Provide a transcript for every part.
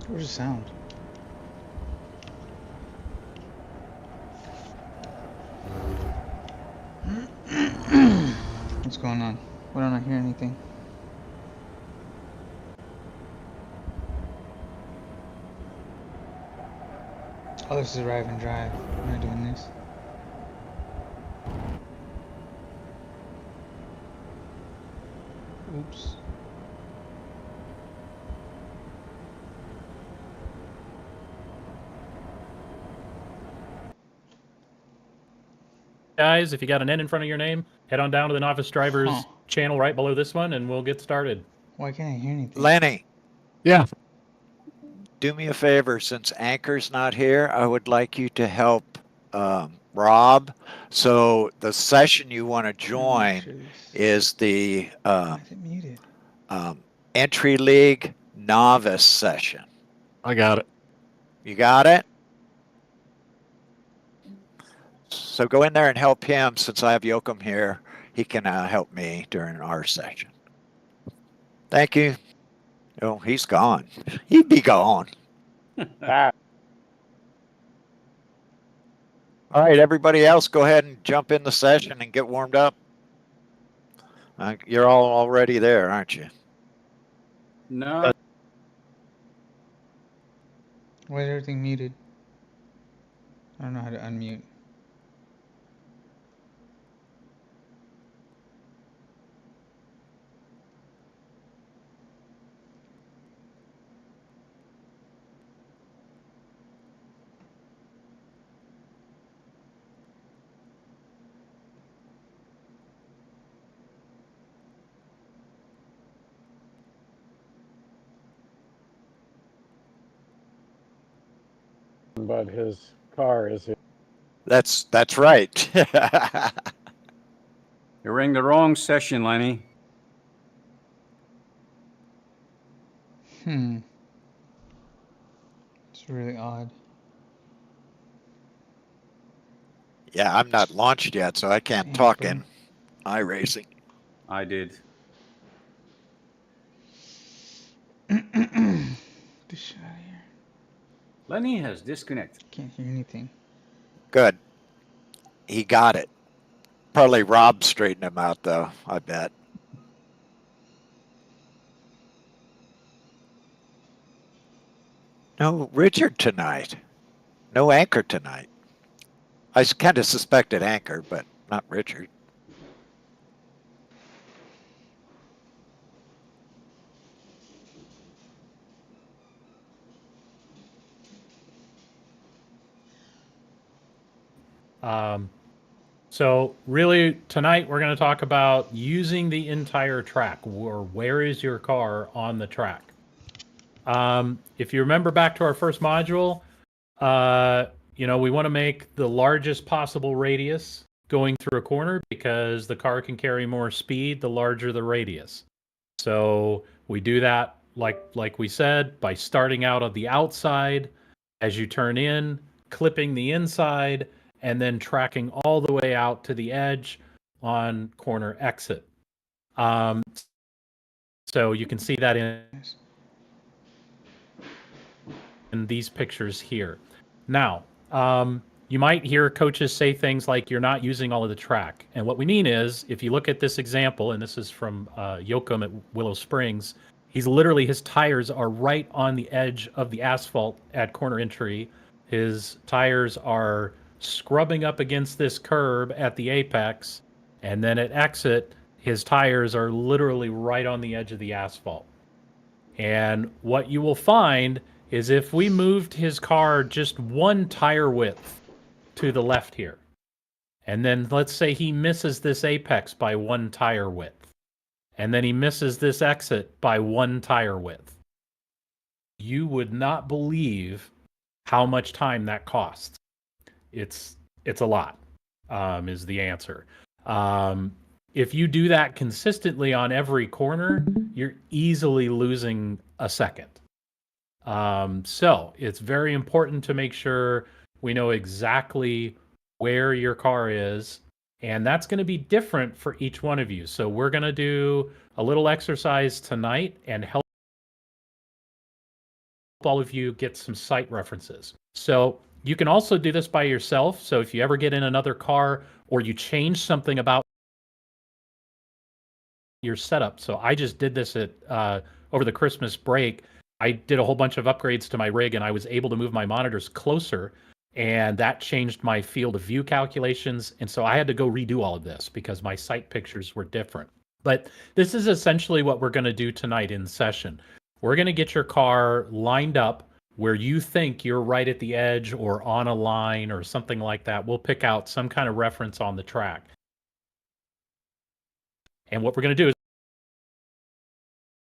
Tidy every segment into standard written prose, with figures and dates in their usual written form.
Where's the sound? What's going on? Why don't I hear anything? Oh, this is Arrive and Drive. I'm not doing this. Oops. Guys, if you got an N in front of your name, head on down to the Novice Drivers channel right below this one, and we'll get started. Why can't I hear anything? Lenny. Yeah. Do me a favor, since Anchor's not here, I would like you to help Rob. So the session you want to join is the Why is it muted? Entry League Novice session. I got it. You got it? So go in there and help him. Since I have Yoakum here, he can help me during our session. Thank you. Oh, he's gone. He'd be gone. All right, everybody else, go ahead and jump in the session and get warmed up. You're all already there, aren't you? No. Why is everything muted? I don't know how to unmute. But his car is here. That's right. You're in the wrong session, Lenny. It's really odd. Yeah, I'm not launched yet, so I can't talk in iRacing. I did. Get this shit out of here. Lenny has disconnected. Can't hear anything. Good. He got it. Probably Rob straightened him out, though, I bet. No Richard tonight. No Anchor tonight. I kind of suspected Anchor, but not Richard. So really tonight we're going to talk about using the entire track, or where is your car on the track. If you remember back to our first module, we want to make the largest possible radius going through a corner because the car can carry more speed the larger the radius. So we do that like we said by starting out of the outside as you turn in, clipping the inside, and then tracking all the way out to the edge on corner exit. So you can see that in these pictures here. Now, you might hear coaches say things like you're not using all of the track. And what we mean is, if you look at this example, and this is from Yoakum at Willow Springs, his tires are right on the edge of the asphalt at corner entry. His tires are scrubbing up against this curb at the apex, and then at exit, his tires are literally right on the edge of the asphalt. And what you will find is if we moved his car just one tire width to the left here, and then let's say he misses this apex by one tire width, and then he misses this exit by one tire width, you would not believe how much time that costs. It's a lot, is the answer. If you do that consistently on every corner, you're easily losing a second. So it's very important to make sure we know exactly where your car is, and that's going to be different for each one of you. So we're going to do a little exercise tonight and help all of you get some sight references. So you can also do this by yourself. So if you ever get in another car or you change something about your setup. So I just did this at over the Christmas break. I did a whole bunch of upgrades to my rig and I was able to move my monitors closer, and that changed my field of view calculations. And so I had to go redo all of this because my sight pictures were different. But this is essentially what we're going to do tonight in session. We're going to get your car lined up where you think you're right at the edge or on a line or something like that. We'll pick out some kind of reference on the track. And what we're going to do is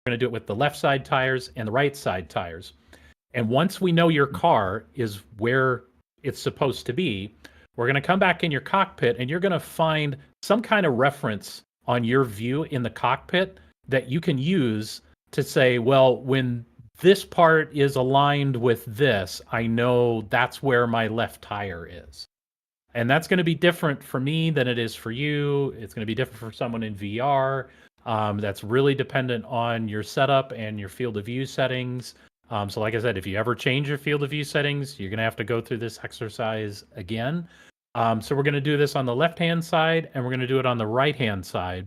we're going to do it with the left side tires and the right side tires. And once we know your car is where it's supposed to be, we're going to come back in your cockpit and you're going to find some kind of reference on your view in the cockpit that you can use to say, well, when this part is aligned with this, I know that's where my left tire is. And that's going to be different for me than it is for you. It's going to be different for someone in VR. That's really dependent on your setup and your field of view settings. So like I said, if you ever change your field of view settings, you're going to have to go through this exercise again. So we're going to do this on the left-hand side, and we're going to do it on the right-hand side.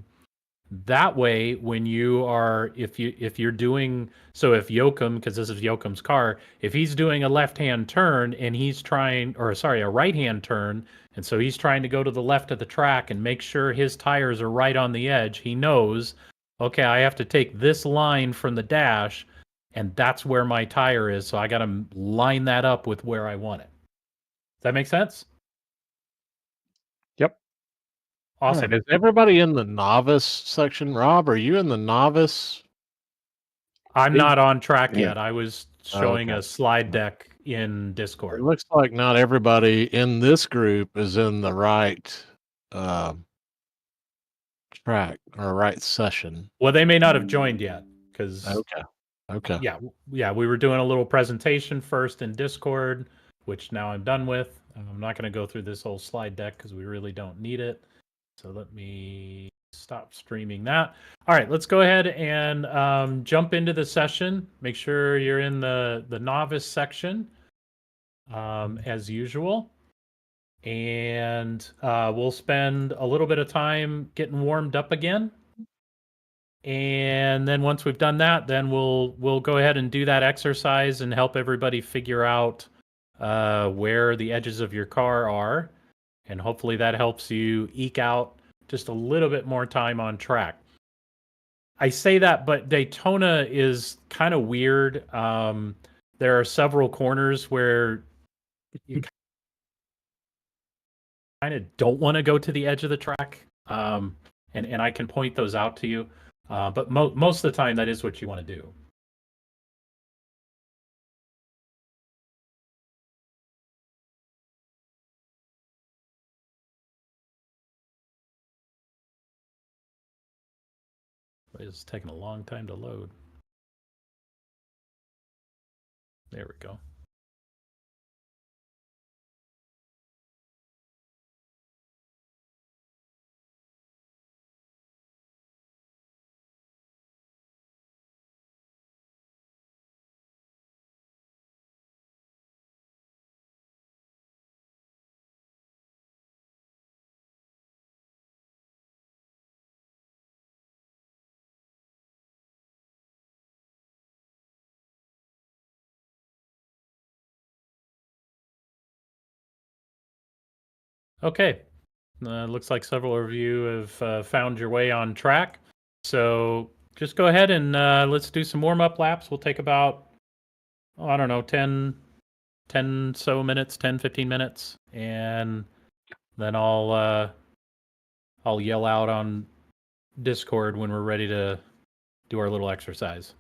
That way, when you are, if you're doing, so if Yoakum, because this is Yoakum's car, if he's doing a left-hand turn and he's trying, or sorry, a right-hand turn, and so he's trying to go to the left of the track and make sure his tires are right on the edge, he knows, okay, I have to take this line from the dash, and that's where my tire is, so I got to line that up with where I want it. Does that make sense? Yep. Awesome. All right, is everybody in the novice section? Rob, are you in the novice? I'm not on track Yeah. yet. I was showing Okay. a slide deck in It Discord. looks like not everybody in this group is in the right track or right session. Well, they may not have joined yet because Okay. yeah, we were doing a little presentation first in Discord, which now I'm done with. I'm not going to go through this whole slide deck because we really don't need it. So let me stop streaming that. All right, let's go ahead and jump into the session. Make sure you're in the novice section as usual. And we'll spend a little bit of time getting warmed up again. And then once we've done that, then we'll go ahead and do that exercise and help everybody figure out where the edges of your car are. And hopefully that helps you eke out just a little bit more time on track. I say that, but Daytona is kind of weird. There are several corners where you kind of don't want to go to the edge of the track. And I can point those out to you. But most of the time, that is what you want to do. It's taking a long time to load. There we go. Okay. Looks like several of you have found your way on track. So just go ahead and let's do some warm-up laps. We'll take about, I don't know, 10 so minutes, 10, 15 minutes. And then I'll yell out on Discord when we're ready to do our little exercise.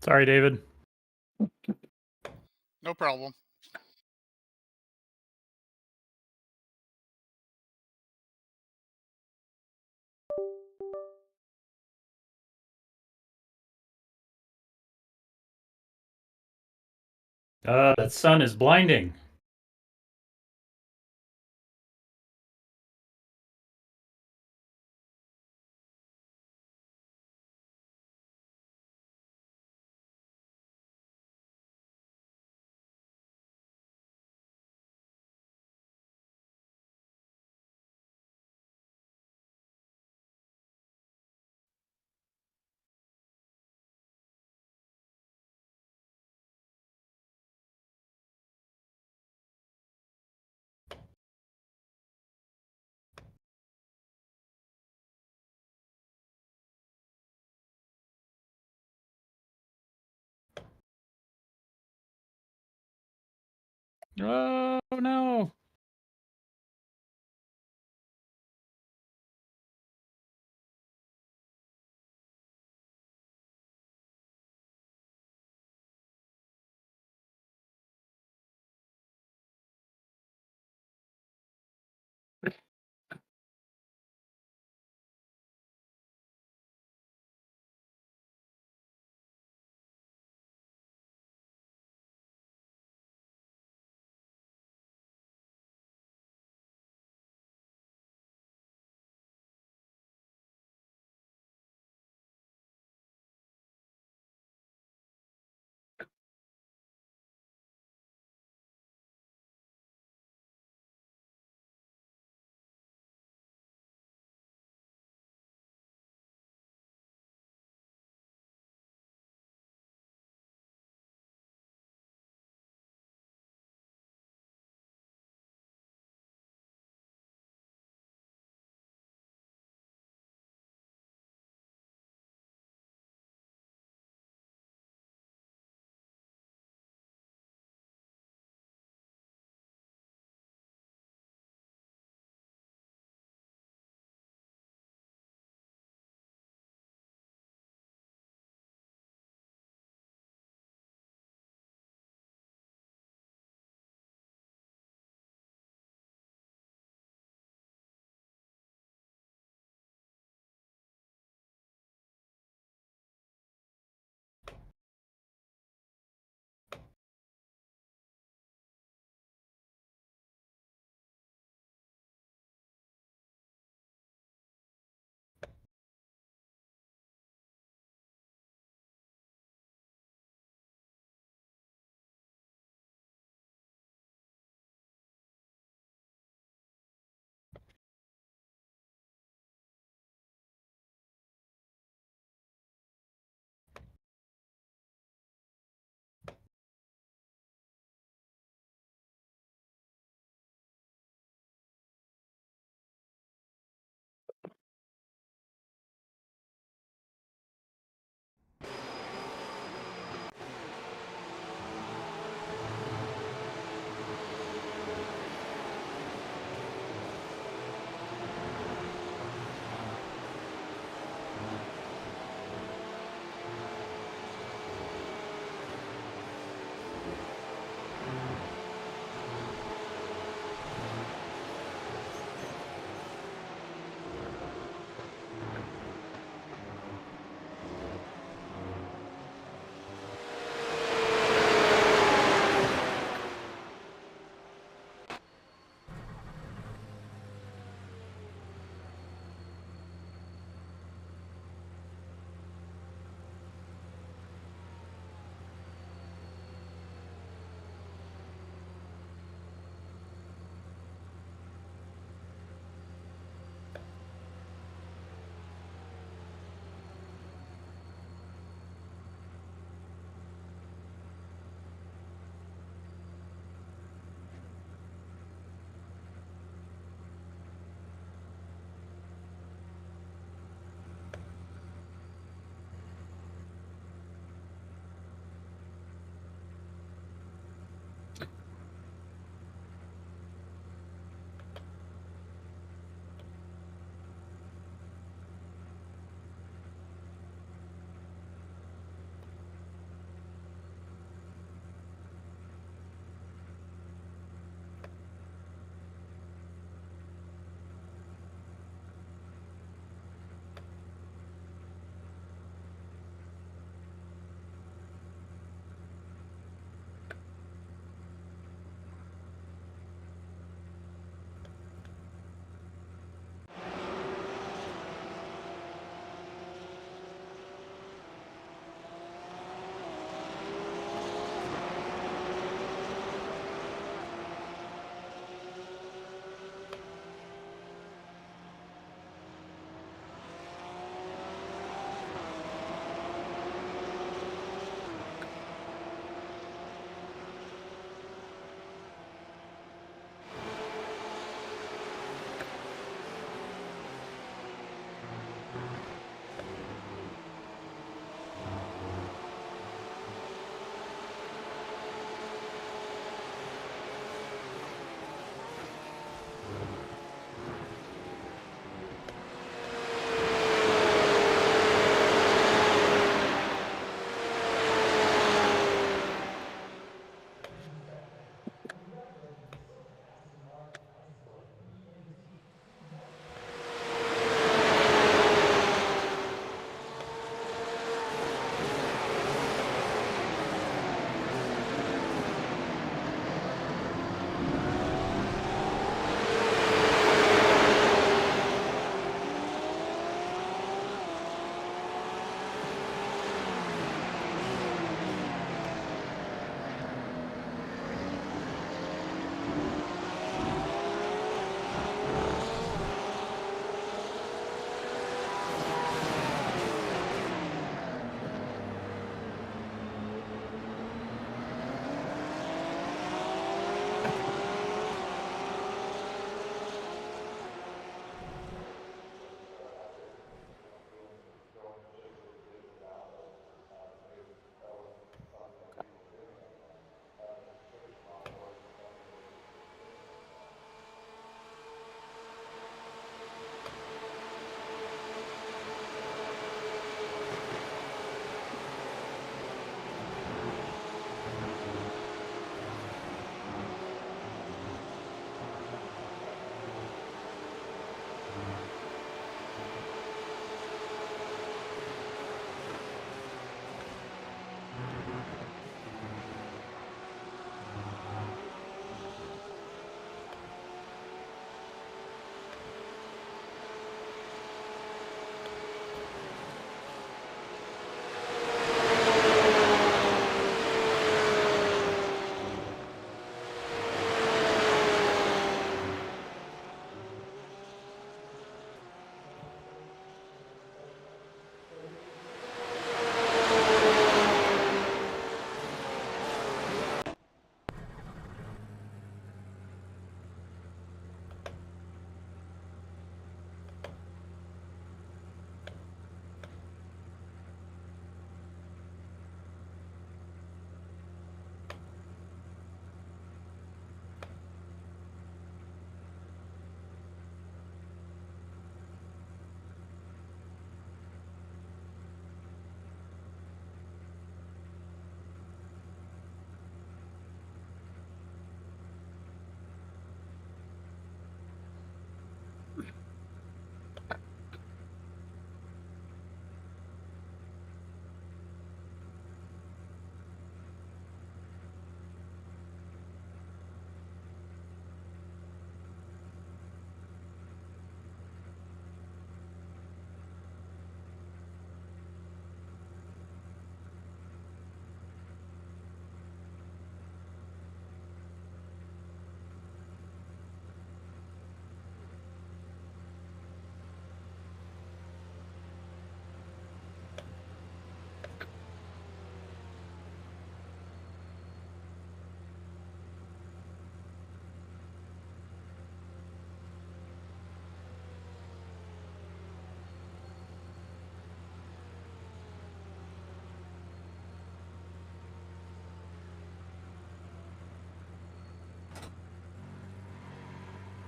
Sorry, David. No problem. That sun is blinding. Oh no.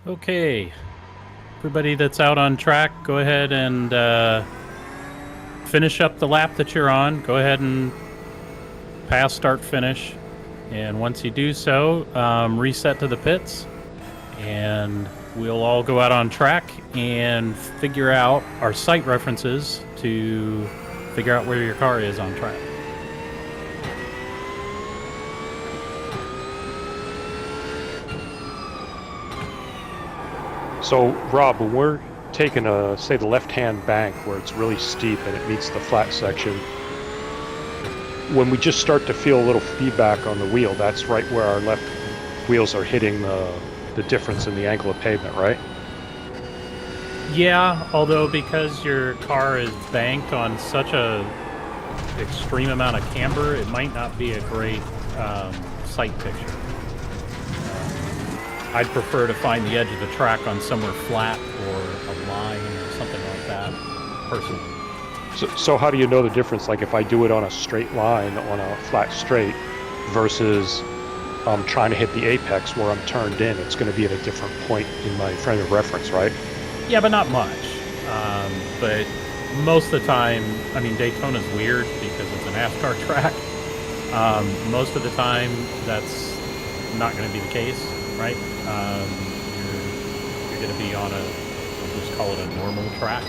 Okay, everybody that's out on track, go ahead and finish up the lap that you're on. Go ahead and pass, start, finish. And once you do so, reset to the pits, and we'll all go out on track and figure out our site references to figure out where your car is on track. So, Rob, when we're taking say the left-hand bank where it's really steep and it meets the flat section, when we just start to feel a little feedback on the wheel, that's right where our left wheels are hitting the difference in the angle of pavement, right? Yeah, although because your car is banked on such a extreme amount of camber, it might not be a great sight picture. I'd prefer to find the edge of the track on somewhere flat or a line or something like that, personally. So how do you know the difference? Like if I do it on a straight line, on a flat straight, versus trying to hit the apex where I'm turned in, it's going to be at a different point in my frame of reference, right? Yeah, but not much. But most of the time, I mean, Daytona's weird because it's an NASCAR track. Most of the time, that's not going to be the case, right? You're going to be on we'll just call it a normal track,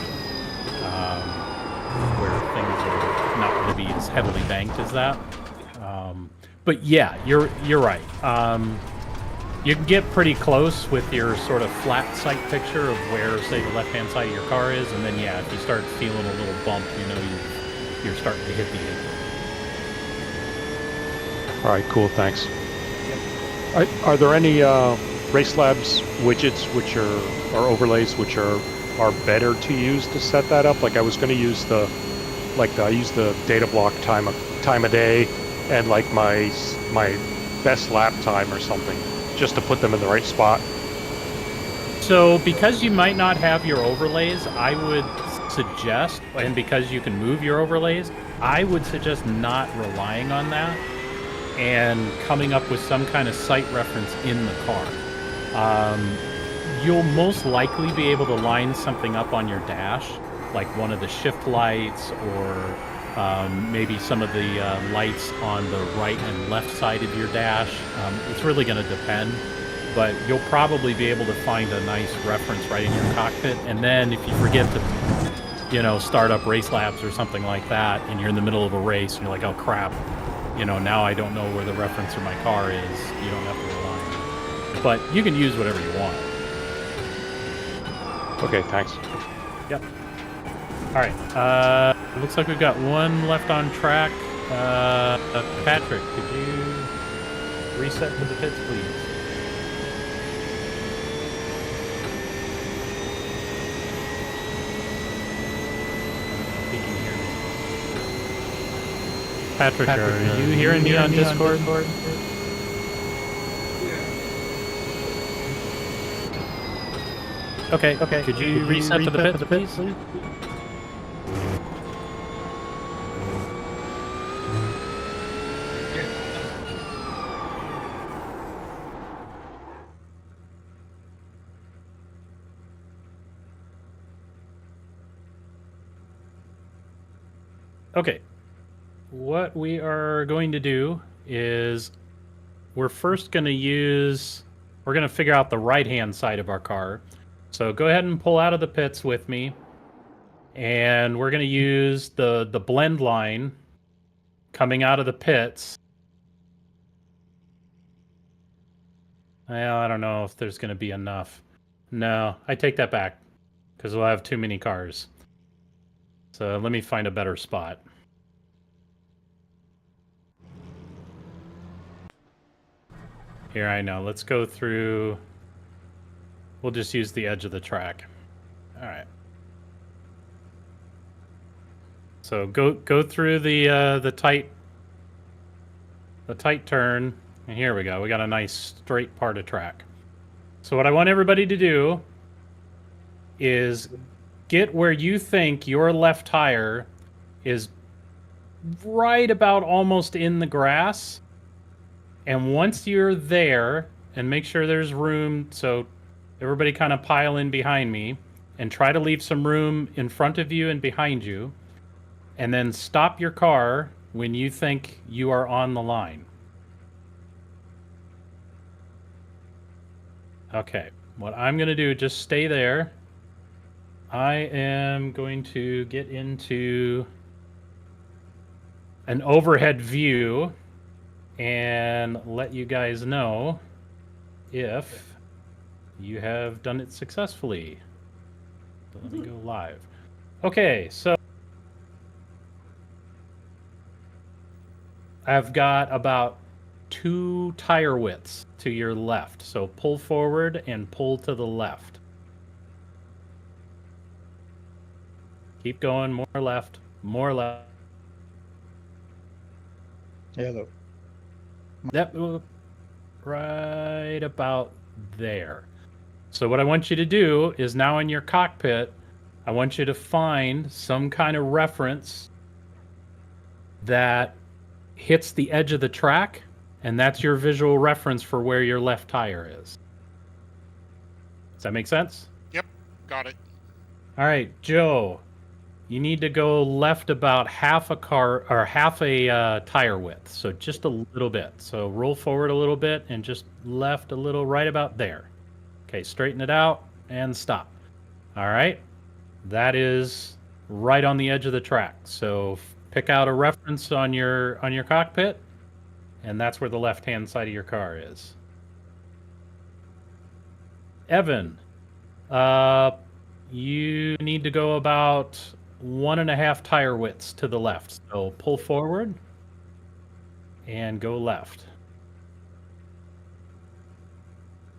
where things are not going to be as heavily banked as that. But yeah, you're right. You can get pretty close with your sort of flat sight picture of where, say, the left-hand side of your car is, and then yeah, if you start feeling a little bump, you know you're starting to hit the angle. All right, cool, thanks. Are there any Race Labs widgets which are overlays which are better to use to set that up? Like I was going to use I use the data block time of day and like my best lap time or something, just to put them in the right spot. So because you might not have your overlays, I would suggest, and because you can move your overlays, I would suggest not relying on that and coming up with some kind of site reference in the car. You'll most likely be able to line something up on your dash, like one of the shift lights or maybe some of the lights on the right and left side of your dash. It's really going to depend, but you'll probably be able to find a nice reference right in your cockpit. And then if you forget to, start up Race Labs or something like that, and you're in the middle of a race and you're like, oh crap, now I don't know where the reference for my car is, you don't have to rely on it. But you can use whatever you want. Okay, thanks. Yep. All right. Looks like we've got one left on track. Patrick, could you reset to the pits, please? If you can hear me. Patrick, are you hearing me on Discord? Okay. Could you reset to the pits, please? Okay, what we are going to do is we're first going to figure out the right-hand side of our car. So go ahead and pull out of the pits with me, and we're going to use the blend line coming out of the pits. Well, I don't know if there's going to be enough. No, I take that back, because we'll have too many cars. So let me find a better spot. Here, I know. Let's go through. We'll just use the edge of the track. All right. So go through the tight turn, and here we go. We got a nice straight part of track. So what I want everybody to do is get where you think your left tire is right about almost in the grass. And once you're there, and make sure there's room, so Everybody kind of pile in behind me and try to leave some room in front of you and behind you. And then stop your car when you think you are on the line. Okay, what I'm going to do, just stay there. I am going to get into an overhead view and let you guys know if you have done it successfully. So let me go live. Okay, so I've got about 2 tire widths to your left. So pull forward and pull to the left. Keep going, more left, more left. Yellow. That right about there. So what I want you to do is now in your cockpit, I want you to find some kind of reference that hits the edge of the track, and that's your visual reference for where your left tire is. Does that make sense? Yep, got it. All right, Joe, you need to go left about half a tire width, so just a little bit. So roll forward a little bit and just left a little, right about there. Okay, straighten it out and stop. All right, that is right on the edge of the track. So pick out a reference on your cockpit, and that's where the left-hand side of your car is. Evan, you need to go about 1.5 tire widths to the left. So pull forward and go left.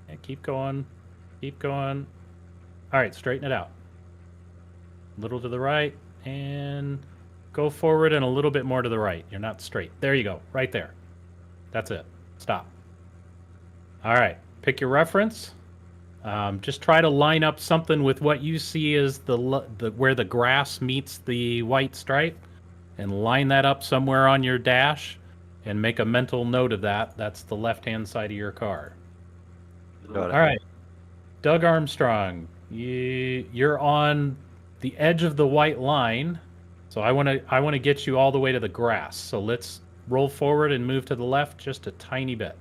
And keep going. Keep going. All right, straighten it out. A little to the right and go forward and a little bit more to the right. You're not straight. There you go. Right there. That's it. Stop. All right. Pick your reference. Just try to line up something with what you see as the where the grass meets the white stripe, and line that up somewhere on your dash, and make a mental note of that. That's the left-hand side of your car. All right, Doug Armstrong, you're on the edge of the white line, so I want to get you all the way to the grass. So let's roll forward and move to the left just a tiny bit.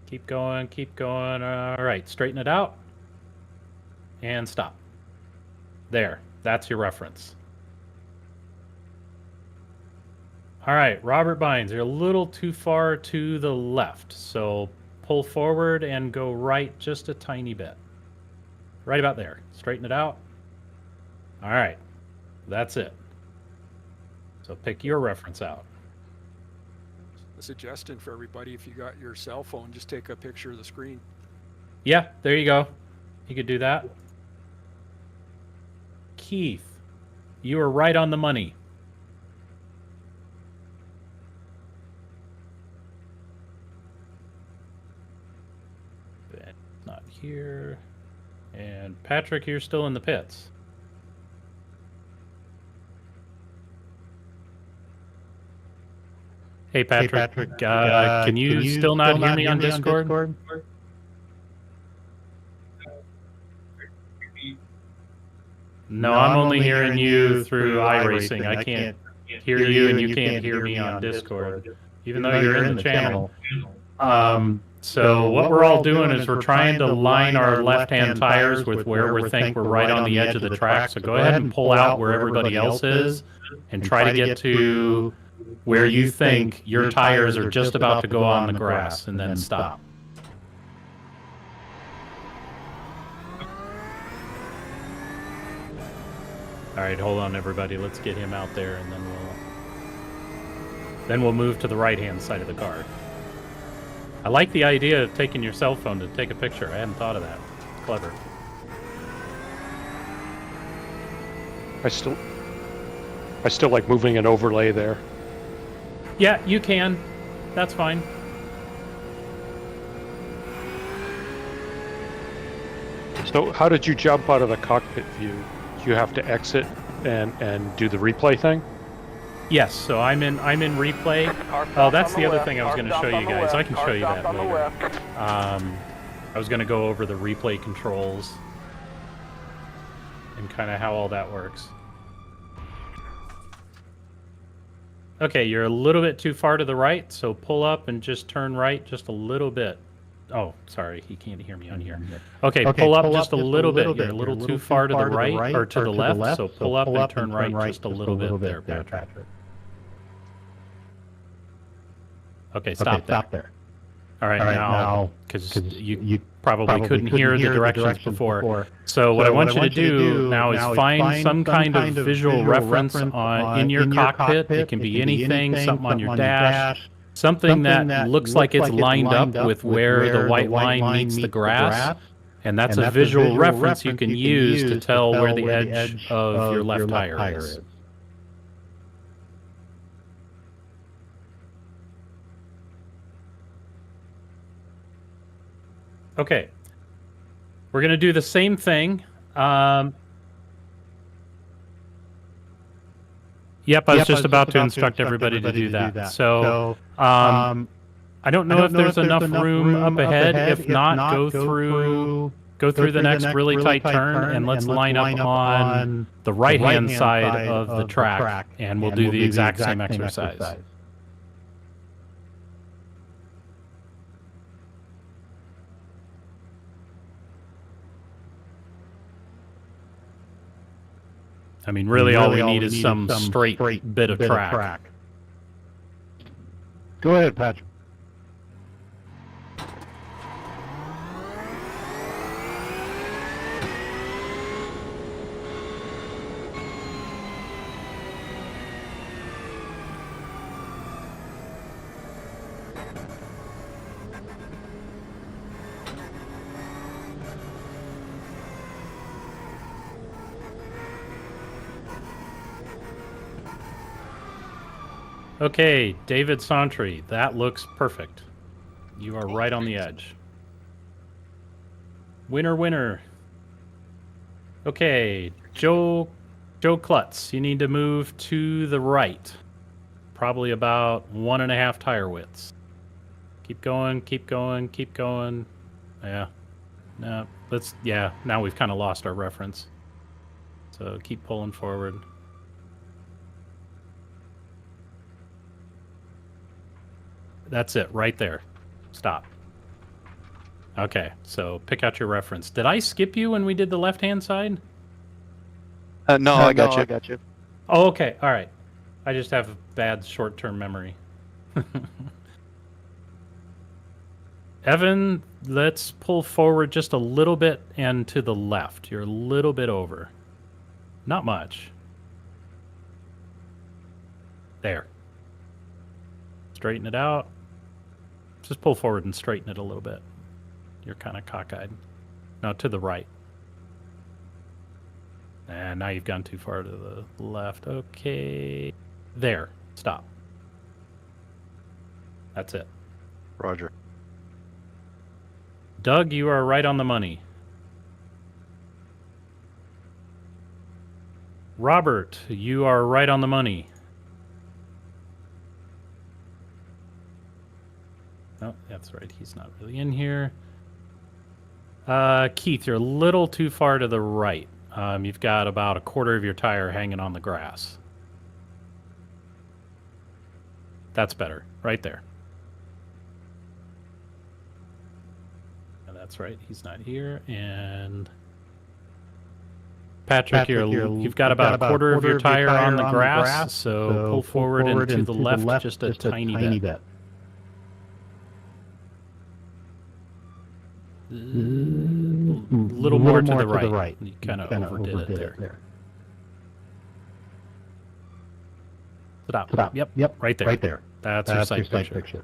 Keep going, keep going. All right, straighten it out and stop. There, that's your reference. All right, Robert Bynes, you're a little too far to the left. So pull forward and go right just a tiny bit. Right about there. Straighten it out. All right, that's it. So pick your reference out. A suggestion for everybody: if you got your cell phone, just take a picture of the screen. Yeah, there you go. You could do that. Keith, you are right on the money. Not here. And Patrick, you're still in the pits. Hey Patrick, can you still not hear me on Discord? No, I'm only hearing you through iRacing. I can't hear you, and you can't hear me on Discord, even though you're in the channel. So what we're all doing is we're trying to line our left-hand tires with where we think we're right on the edge of the track. So go ahead and pull out where everybody else is, and try to get to where you think your tires are just about to go on the grass, and then stop. All right, hold on, everybody. Let's get him out there, and then we'll move to the right-hand side of the car. I like the idea of taking your cell phone to take a picture. I hadn't thought of that. It's clever. I still like moving an overlay there. Yeah, you can. That's fine. So how did you jump out of the cockpit view? Do you have to exit and do the replay thing? Yes, so I'm in replay. Oh, that's the other thing I was going to show you guys. I can show you that later. I was going to go over the replay controls and kind of how all that works. Okay, you're a little bit too far to the right, so pull up and just turn right just a little bit. Oh, sorry, he can't hear me on here. Okay, pull up just a little bit. You're a little too far to the right or to the left, so pull up and turn right just a little bit there, Patrick. Okay, stop there. All right, now, because you probably couldn't hear the directions before. So what I want you to do now is find some kind of visual reference in your cockpit. It can be anything, something on your dash, something that looks like it's lined up with where the white line meets the grass. And that's a visual reference you can use to tell where the edge of your left tire is. Okay, we're going to do the same thing. Yep, I was just about to instruct everybody to do that. So, I don't know if there's enough room up ahead. If not, go through the next really tight turn, and let's line up on the right-hand side of the track, and we'll do the exact same exercise. I mean, really all we need is some straight bit of track. Go ahead, Patrick. Okay, David Santry, that looks perfect. You are right on the edge. Winner, winner. Okay, Joe Klutz, you need to move to the right. Probably about 1.5 tire widths. Keep going, keep going, keep going. Yeah. No, now we've kind of lost our reference. So keep pulling forward. That's it, right there. Stop. Okay, so pick out your reference. Did I skip you when we did the left-hand side? No, I got you. Oh, okay, all right. I just have a bad short-term memory. Evan, let's pull forward just a little bit and to the left. You're a little bit over. Not much. There. Straighten it out. Just pull forward and straighten it a little bit. You're kind of cockeyed. No, to the right. And now you've gone too far to the left. Okay. There. Stop. That's it. Roger. Doug, you are right on the money. Robert, you are right on the money. Oh, that's right. He's not really in here. Keith, you're a little too far to the right. You've got about 1/4 of your tire hanging on the grass. That's better. Right there. And that's right. He's not here. And Patrick, you've got about 1/4 of your tire on the grass. So pull forward and to the left just a tiny bit. A little more to the right. You kind of overdid it there. Stop. Yep. Right there. That's your sight picture.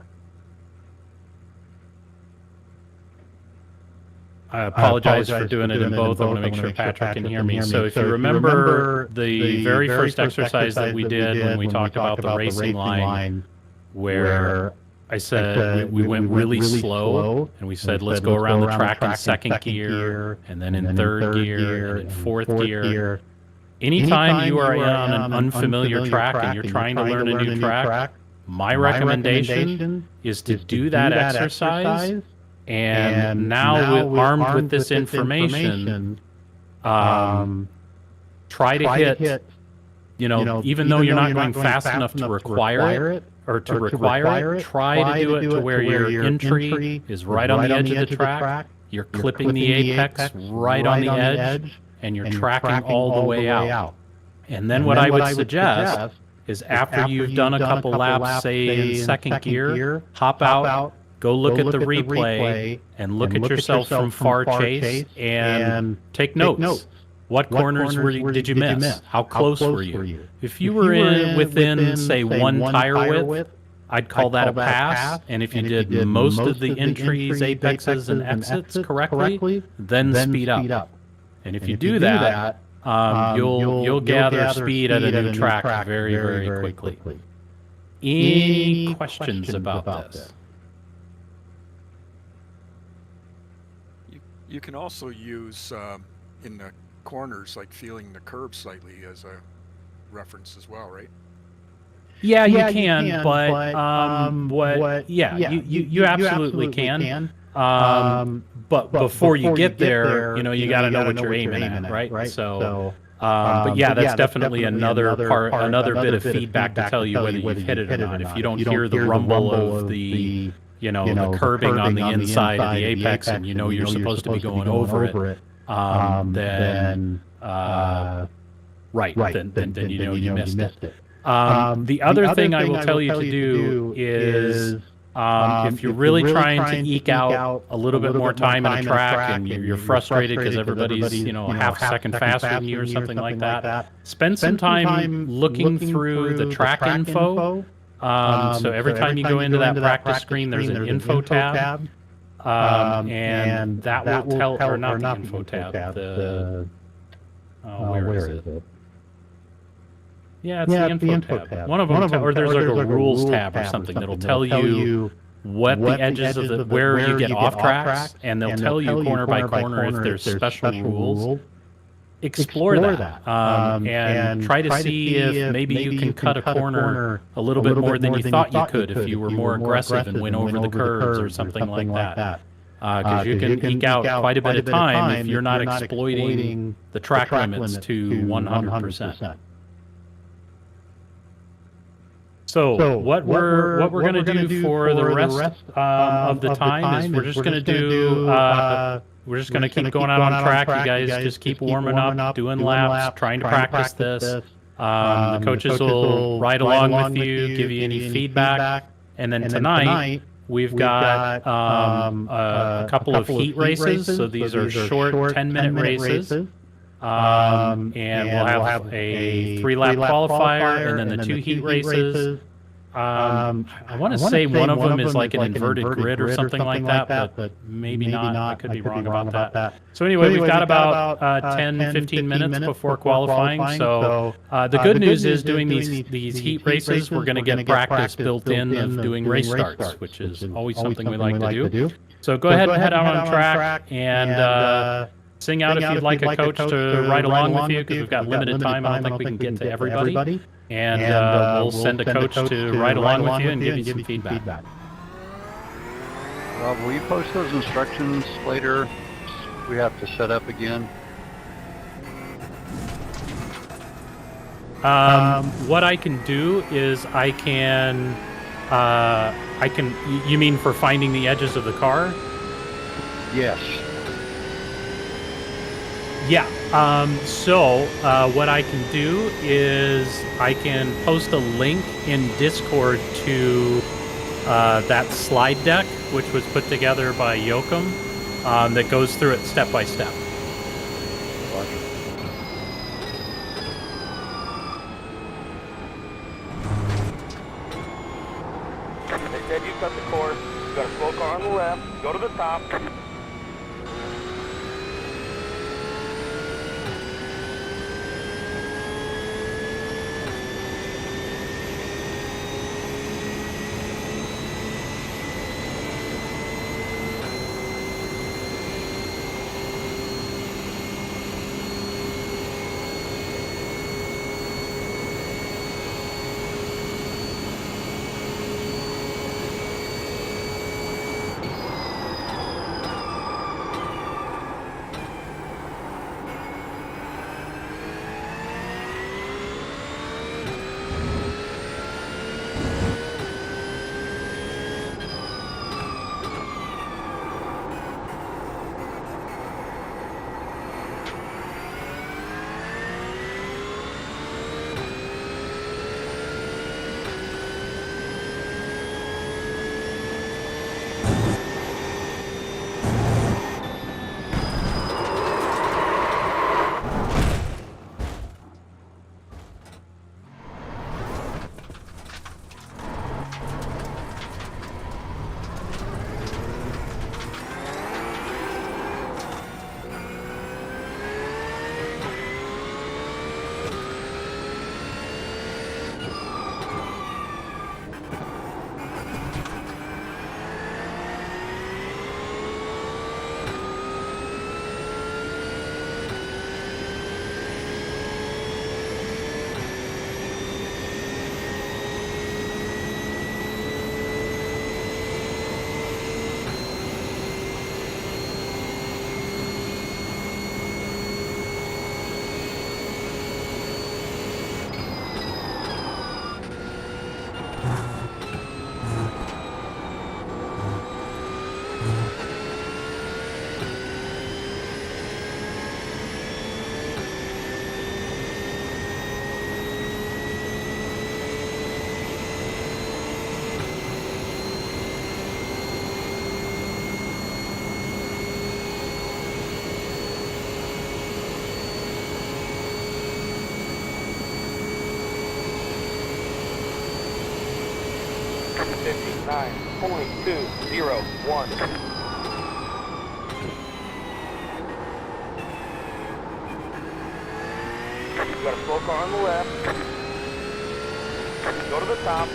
I apologize for doing it in both. I want to make sure Patrick can hear me. So if you remember the very first exercise that we did when we talked about the racing line, where I said we went really slow, and we said let's go around the track in second gear, and then in third gear, and in fourth gear. Anytime you are on an unfamiliar track and you're trying to learn a new track, my recommendation is to do that exercise And now, armed with this information, try to hit, even though you're not going fast enough to require it, try to do it to where your entry is right on the edge of the track, you're clipping the apex right on the edge, and you're tracking all the way out. And then what I would suggest is after you've done a couple laps, say in second gear, hop out, go look at the replay, and look at yourself from far chase, and take notes. What corners did you miss? How close were you? If you were within, say, one tire width, I'd call that a pass. And if you did most of the entries, apexes, and exits correctly, then speed up. And if you do that, you'll gather speed at a new track very, very quickly. Any questions about this? You can also use in the corners, like feeling the curb slightly as a reference as well, right? Yeah, you can, but you absolutely can. But before you get there, you got to know what you're aiming at, right? So, but yeah, that's definitely another bit of feedback to tell you whether you've hit it or not. If you don't hear the rumble of the the curbing on the inside of the apex, and you're supposed to be going over it, then you missed it. The other thing I will tell you to do is if you're really trying to eke out a little bit more time in a track and you're frustrated because everybody's a half second faster than you or something like that, spend some time looking through the track info. So every time you go into that practice screen, there's an info tab, and that will tell, or not the info tab, where is it? Yeah, it's the info tab. One of them, or there's like a rules tab or something that'll tell you what the edges of where you get off tracks, and they'll tell you corner by corner if there's special rules. Explore that and try to see if maybe you can cut a corner a little bit more than you thought you could if you were more aggressive and went over the curbs or something like that. Because you can eke out quite a bit of time if you're not exploiting the track limits to 100%. So what we're going to do for the rest of the time is we're just going to do we're just going to keep going out on track. You guys just keep warming up, doing laps, trying to practice this. The coaches will ride along with you, give you any feedback, and then tonight we've got a couple of heat races. So these are short 10-minute races. And we'll have a 3-lap qualifier and then the 2 heat races. I want to say one of them is like an inverted grid or something like that, but maybe not. I could be wrong about that. So anyway, we've got about 10-15 minutes before qualifying. So the good news is doing these heat races, we're going to get practice built in of doing race starts, which is always something we like to do. So go ahead and head out on track and sing out if you'd like a coach to ride along with you, because we've got limited time. I don't think we can get to everybody. And we'll send a coach to ride along with you and give you some feedback. Rob, will you post those instructions later? We have to set up again. What I can do is I can, you mean for finding the edges of the car? Yes. Yeah, so what I can do is I can post a link in Discord to that slide deck, which was put together by Yoakum, that goes through it step by step. They said you cut the course, you got a slow car on the left, go to the top. 59.201. You got a slow car on the left. Go to the top.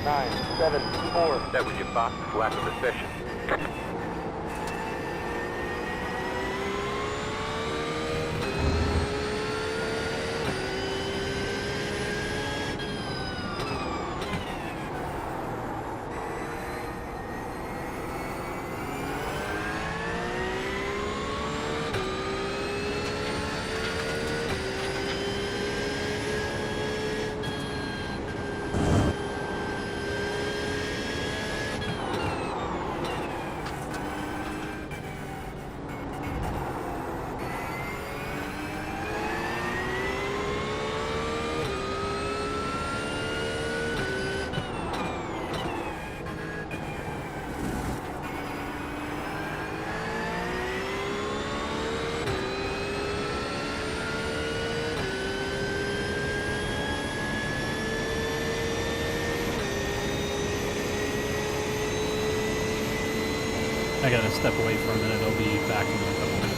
.974. That was your fastest lap of the session. I gotta step away for a minute. I'll be back in a couple minutes.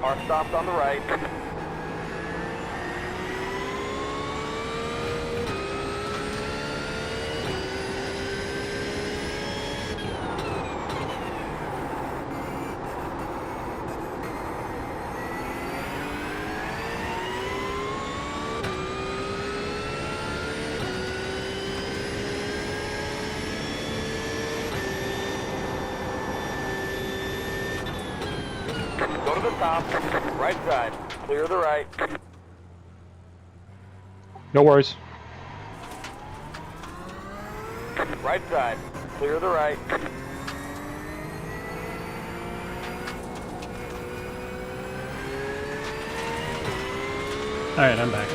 Car stopped on the right. Go to the top, right side, clear the right. No worries. Right side, clear the right. All right, I'm back.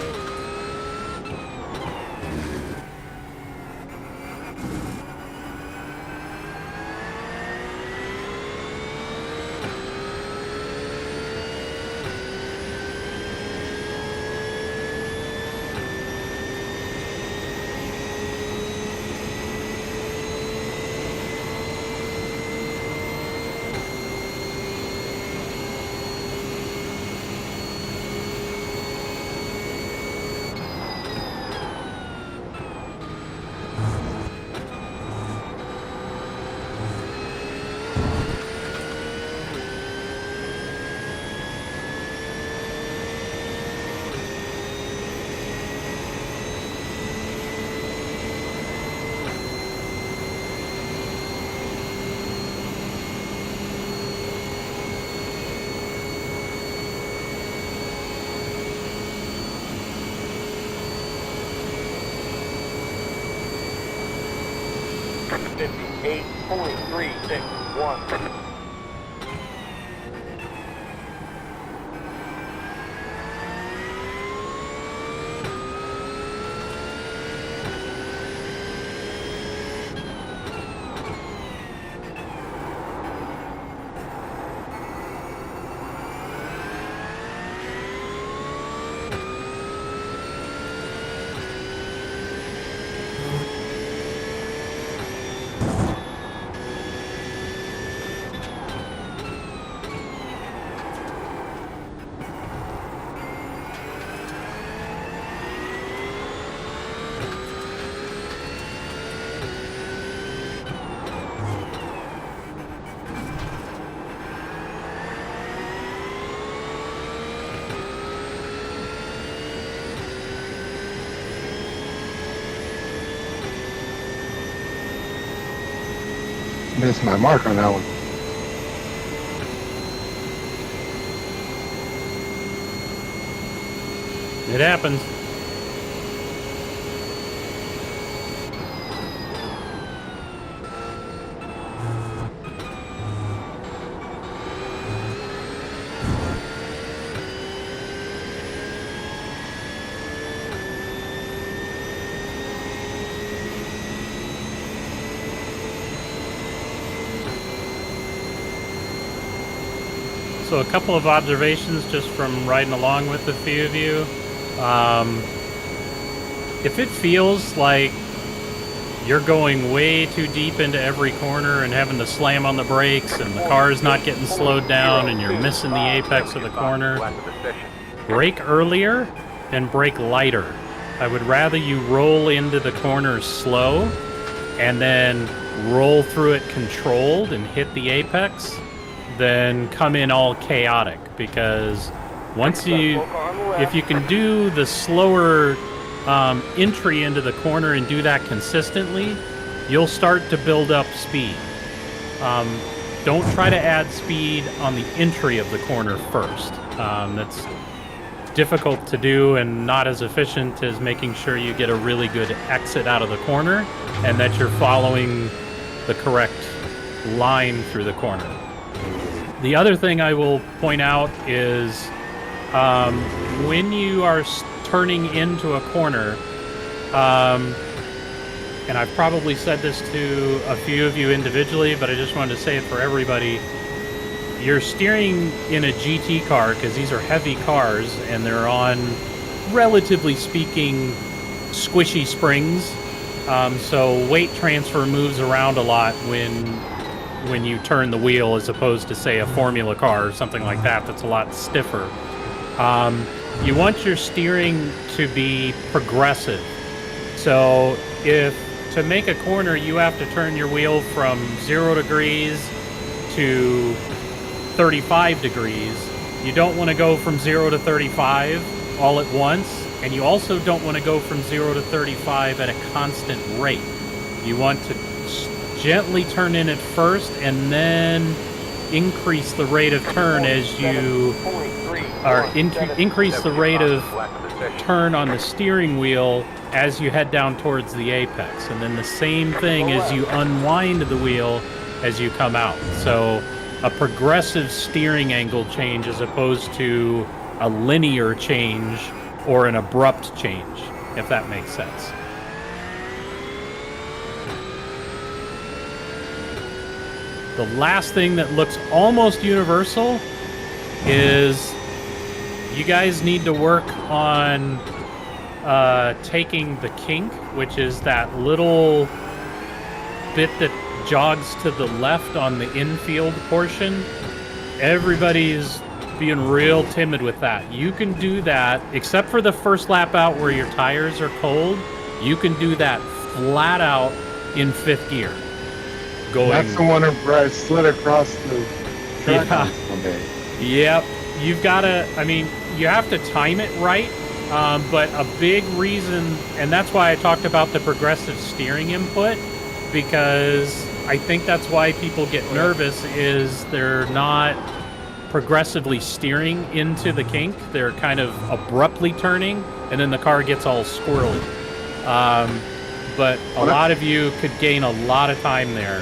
58.361. Missed my mark on that one. It happens. So a couple of observations just from riding along with a few of you. If it feels like you're going way too deep into every corner and having to slam on the brakes and the car is not getting slowed down and you're missing the apex of the corner, brake earlier and brake lighter. I would rather you roll into the corners slow and then roll through it controlled and hit the apex than come in all chaotic, because if you can do the slower entry into the corner and do that consistently, you'll start to build up speed. Don't try to add speed on the entry of the corner first. That's difficult to do and not as efficient as making sure you get a really good exit out of the corner and that you're following the correct line through the corner. The other thing I will point out is when you are turning into a corner, and I've probably said this to a few of you individually, but I just wanted to say it for everybody. You're steering in a GT car because these are heavy cars and they're on, relatively speaking, squishy springs. So weight transfer moves around a lot when you turn the wheel, as opposed to, say, a Formula car or something like that that's a lot stiffer. You want your steering to be progressive. So if to make a corner you have to turn your wheel from 0 degrees to 35 degrees, you don't want to go from 0 to 35 all at once, and you also don't want to go from 0 to 35 at a constant rate. You want to gently turn in at first and then increase the rate of turn as you increase the rate of turn on the steering wheel as you head down towards the apex, and then the same thing as you unwind the wheel as you come out. So a progressive steering angle change as opposed to a linear change or an abrupt change, if that makes sense. The last thing that looks almost universal is you guys need to work on taking the kink, which is that little bit that jogs to the left on the infield portion. Everybody's being real timid with that. You can do that, except for the first lap out where your tires are cold, you can do that flat out in 5th gear. That's the one where I slid across the track on Sunday. Yep. You've got to, I mean, you have to time it right, but a big reason, and that's why I talked about the progressive steering input, because I think that's why people get nervous, is they're not progressively steering into the kink. They're kind of abruptly turning, and then the car gets all squirrely. but a lot of you could gain a lot of time there.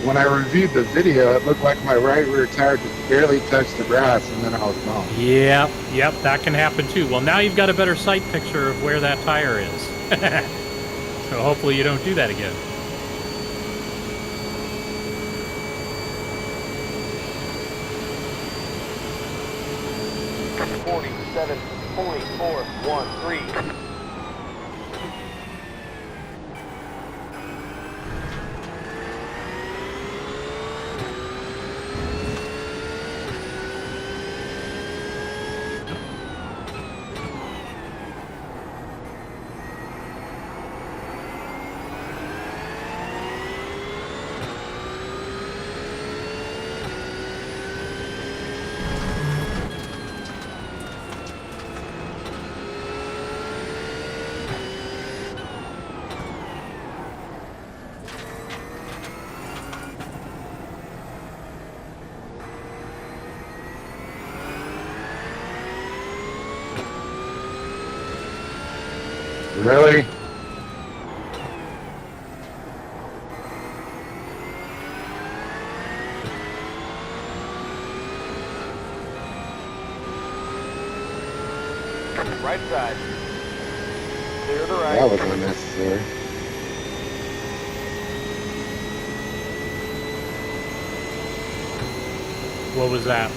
When I reviewed the video, it looked like my right rear tire just barely touched the grass, and then I was gone. Yep, that can happen too. Well, now you've got a better sight picture of where that tire is. So hopefully you don't do that again. .413. Really? Right side. Clear the right. That was unnecessary. What was that?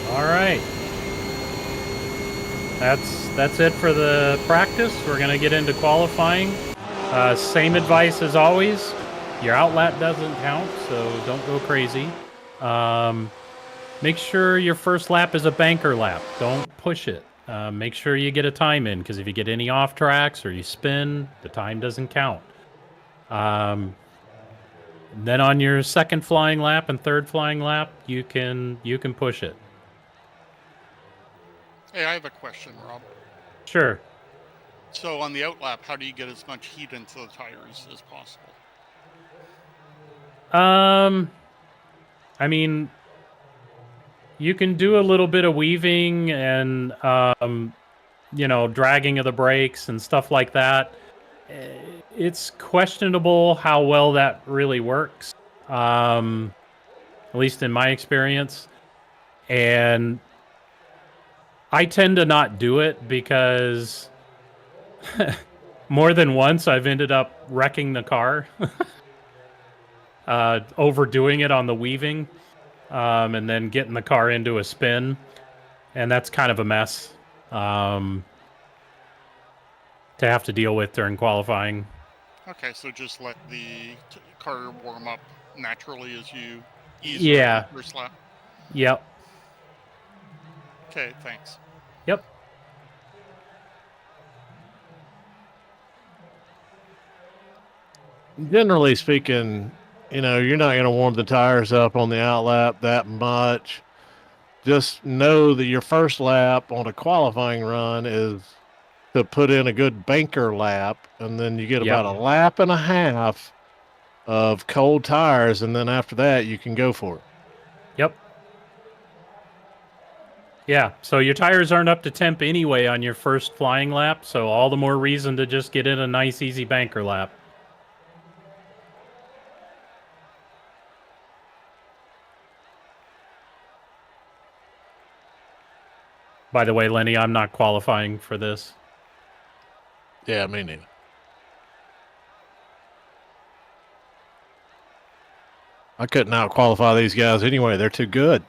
All right. That's it for the practice. We're going to get into qualifying. Same advice as always. Your outlap doesn't count, so don't go crazy. Make sure your first lap is a banker lap. Don't push it. Make sure you get a time in, because if you get any off tracks or you spin, the time doesn't count. Then on your second flying lap and third flying lap, you can push it. Hey, I have a question, Rob. Sure. So on the outlap, how do you get as much heat into the tires as possible? I mean, you can do a little bit of weaving and, dragging of the brakes and stuff like that. It's questionable how well that really works, at least in my experience. And I tend to not do it because more than once I've ended up wrecking the car, overdoing it on the weaving, and then getting the car into a spin. And that's kind of a mess to have to deal with during qualifying. Okay, so just let the car warm up naturally as you ease Yeah. the first lap. Yep. Okay, thanks. Yep. Generally speaking, you're not going to warm the tires up on the outlap that much. Just know that your first lap on a qualifying run is to put in a good banker lap, and then you get about a lap and a half of cold tires, and then after that, you can go for it. Yep. Yeah, so your tires aren't up to temp anyway on your first flying lap, so all the more reason to just get in a nice, easy banker lap. By the way, Lenny, I'm not qualifying for this. Yeah, me neither. I couldn't out-qualify these guys anyway. They're too good.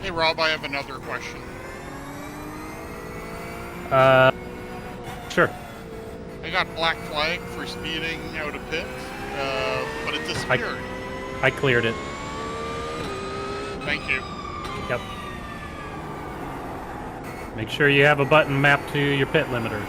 Hey Rob, I have another question. Sure. I got black flag for speeding out of pit, but it disappeared. I cleared it. Thank you. Yep. Make sure you have a button mapped to your pit limiter.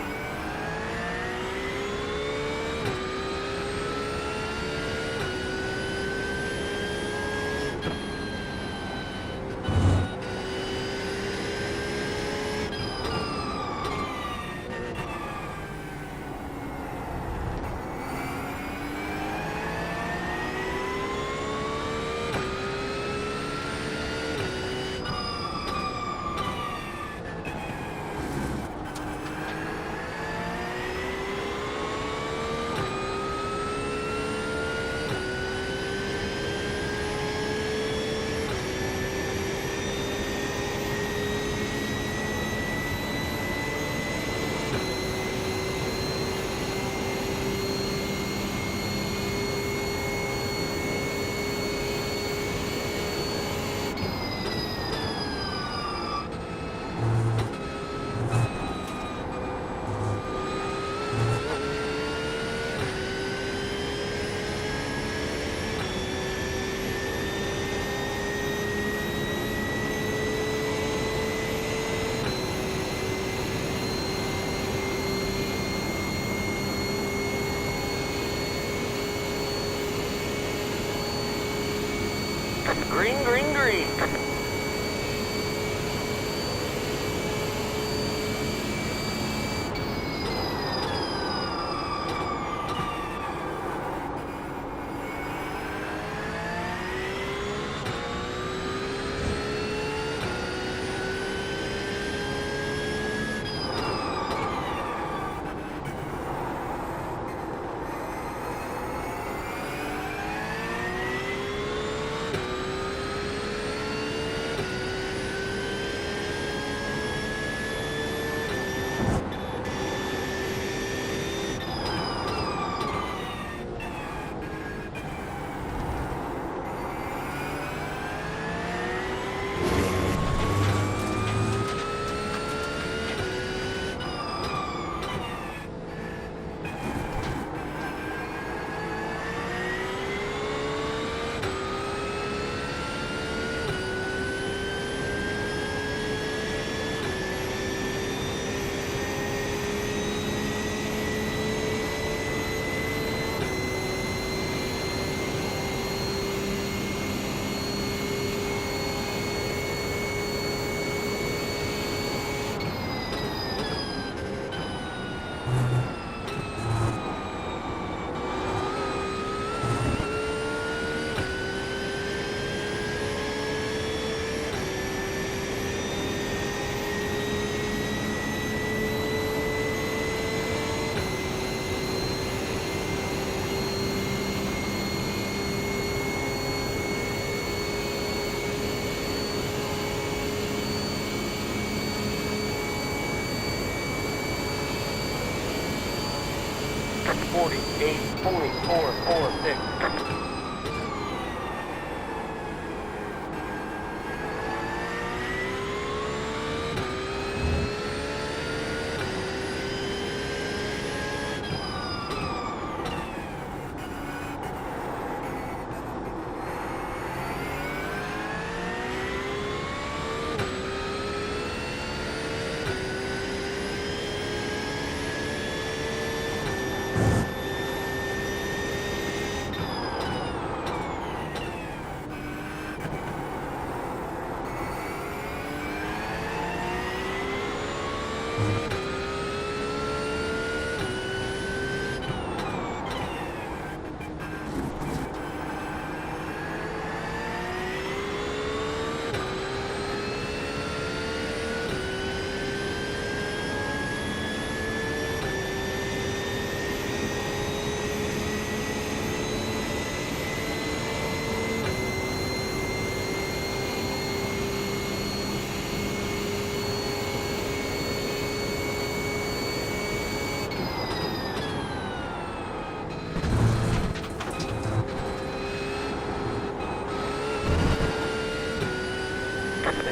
Green, green, green.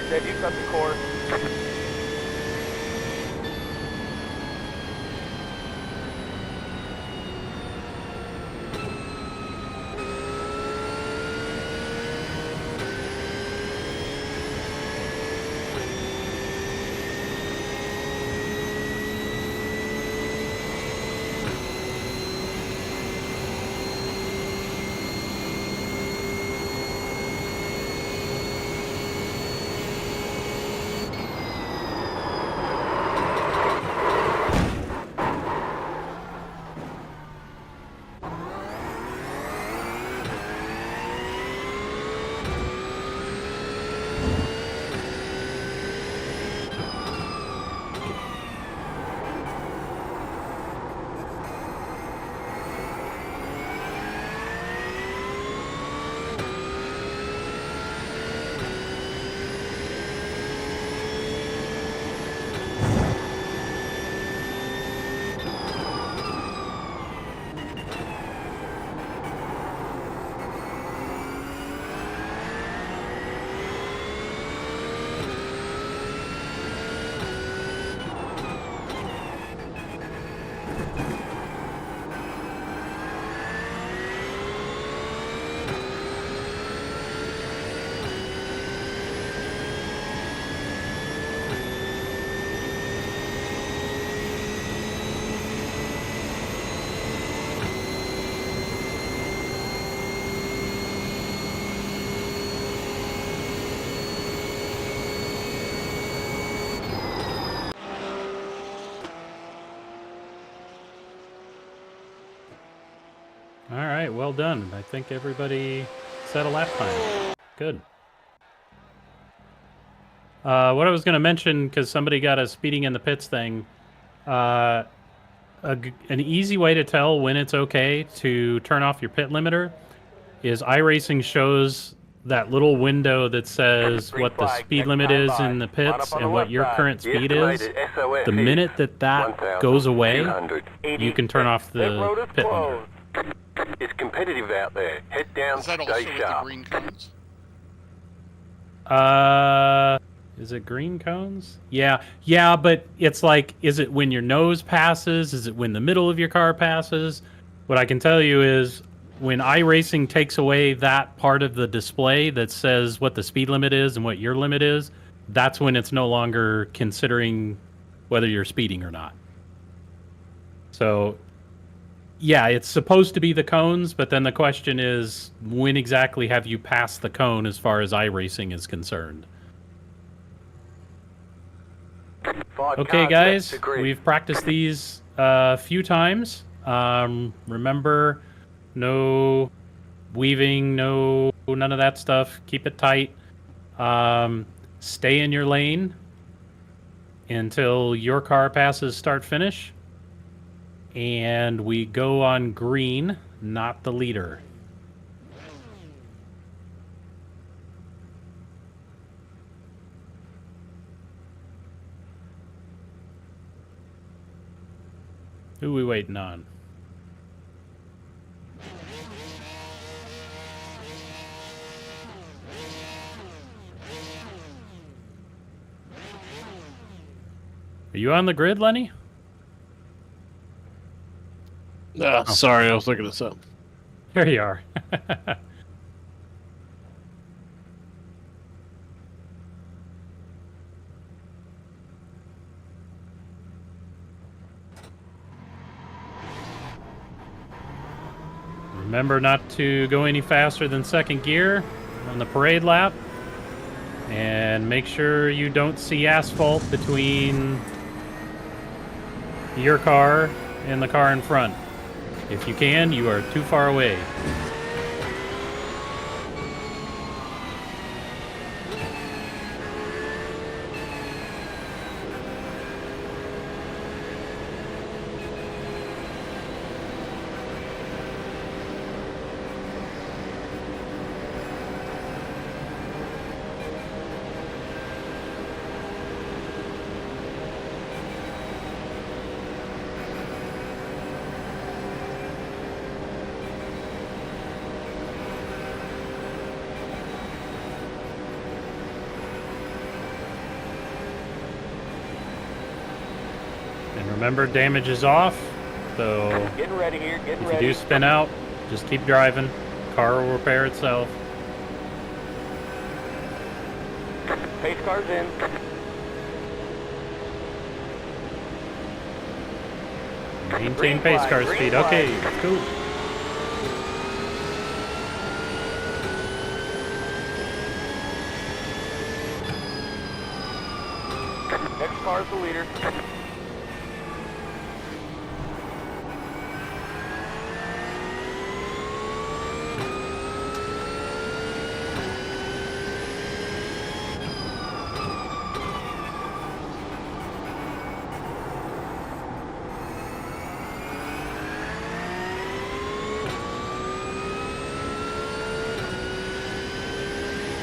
Dave, you cut the course. All right, well done. I think everybody set a lap time. Good. What I was going to mention, because somebody got a speeding in the pits thing, an easy way to tell when it's okay to turn off your pit limiter is iRacing shows that little window that says what the speed limit is in the pits and what your current speed is. The minute that goes away, you can turn off the pit limiter. It's competitive out there. Head down, Is that also stay with sharp. the green cones? Is it green cones? Yeah, but it's like, is it when your nose passes? Is it when the middle of your car passes? What I can tell you is when iRacing takes away that part of the display that says what the speed limit is and what your limit is, that's when it's no longer considering whether you're speeding or not. So, yeah, it's supposed to be the cones, but then the question is, when exactly have you passed the cone as far as iRacing is concerned? Okay, guys, we've practiced these a few times. Remember, no weaving, none of that stuff. Keep it tight. Stay in your lane until your car passes start-finish. And we go on green, not the leader. Who we waiting on? Are you on the grid, Lenny? Sorry, I was looking this up. Here you are. Remember not to go any faster than second gear on the parade lap. And make sure you don't see asphalt between your car and the car in front. If you can, you are too far away. And remember, damage is off, so Getting ready here, getting if ready. you do spin out, just keep driving. Car will repair itself. Pace car's in. Maintain Green pace flag, car green speed. flag. Okay, let's go. Next car's the leader.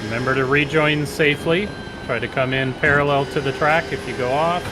Remember to rejoin safely. Try to come in parallel to the track if you go off.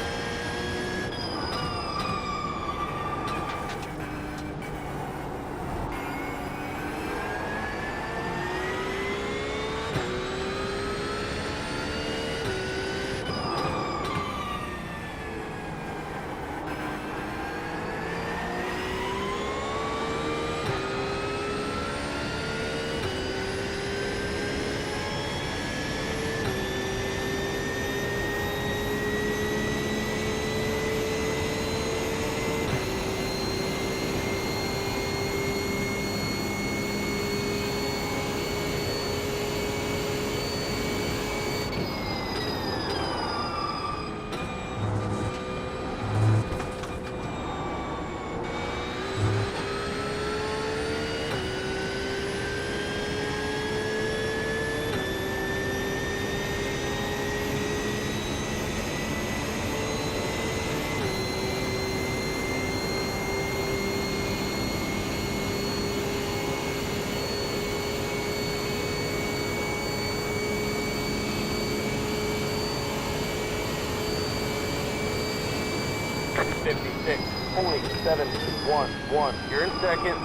Only 7-1-1. You're in second.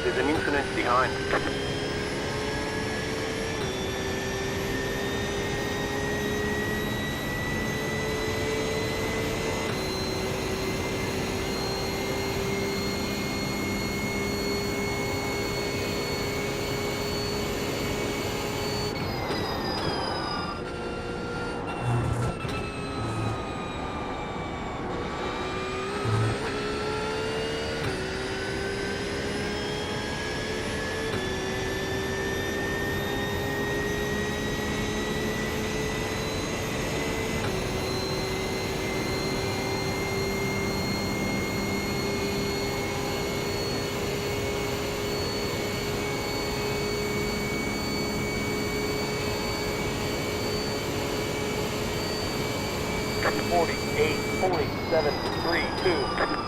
There's an incident behind. Only 7-3-2.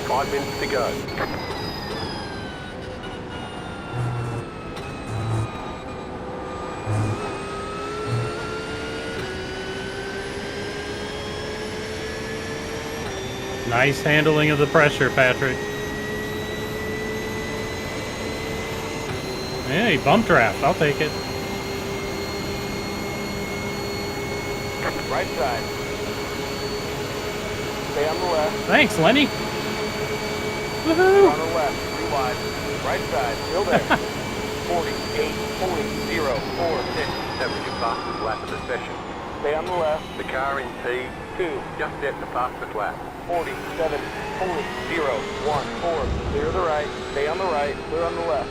5 minutes to go. Nice handling of the pressure, Patrick. Hey, bump draft. I'll take it. Right side. Stay on the left. Thanks, Lenny. On Woohoo! the left. 3 wide. Right side. Still there. 48.046. That was your fastest lap of the session. Stay on the left. The car in P2. Just set the fastest lap. 47.014. Clear the right. Stay on the right. Clear on the left.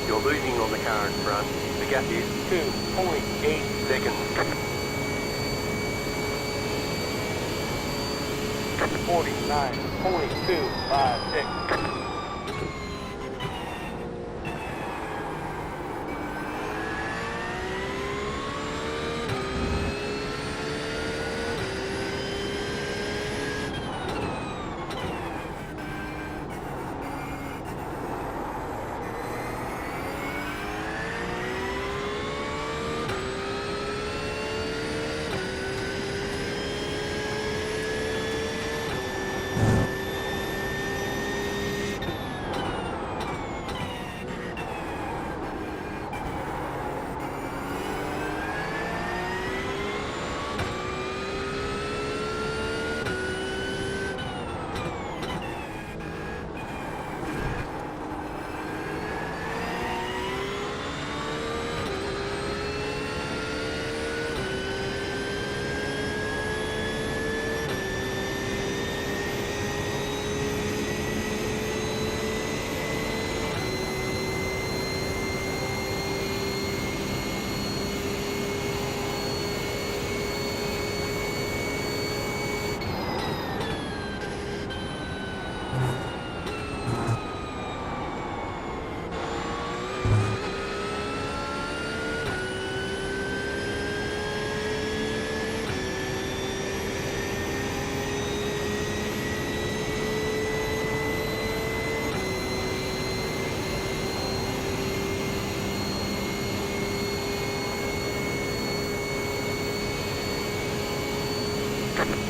You're losing on the car in front. The gap is 2.8 seconds. 49.256.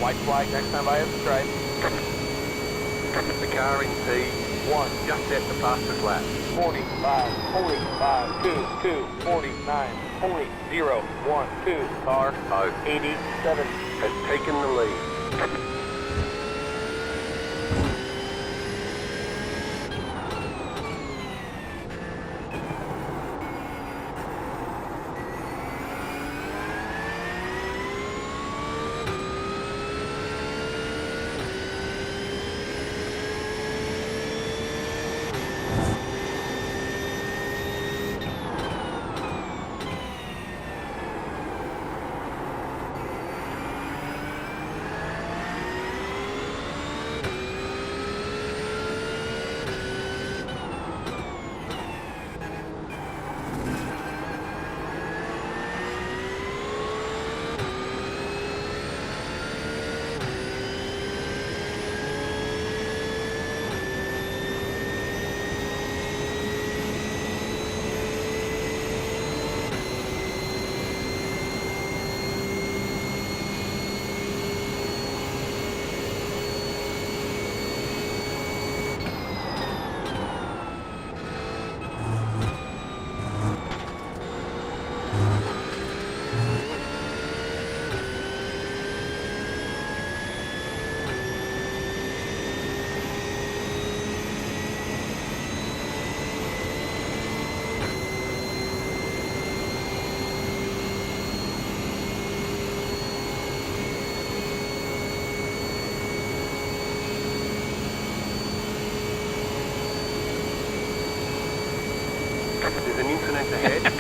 White flag next time I have the stripe. The car in P1 just set the fastest lap. 45.522, 49.012. Car 87 has taken the lead. disconnect ahead.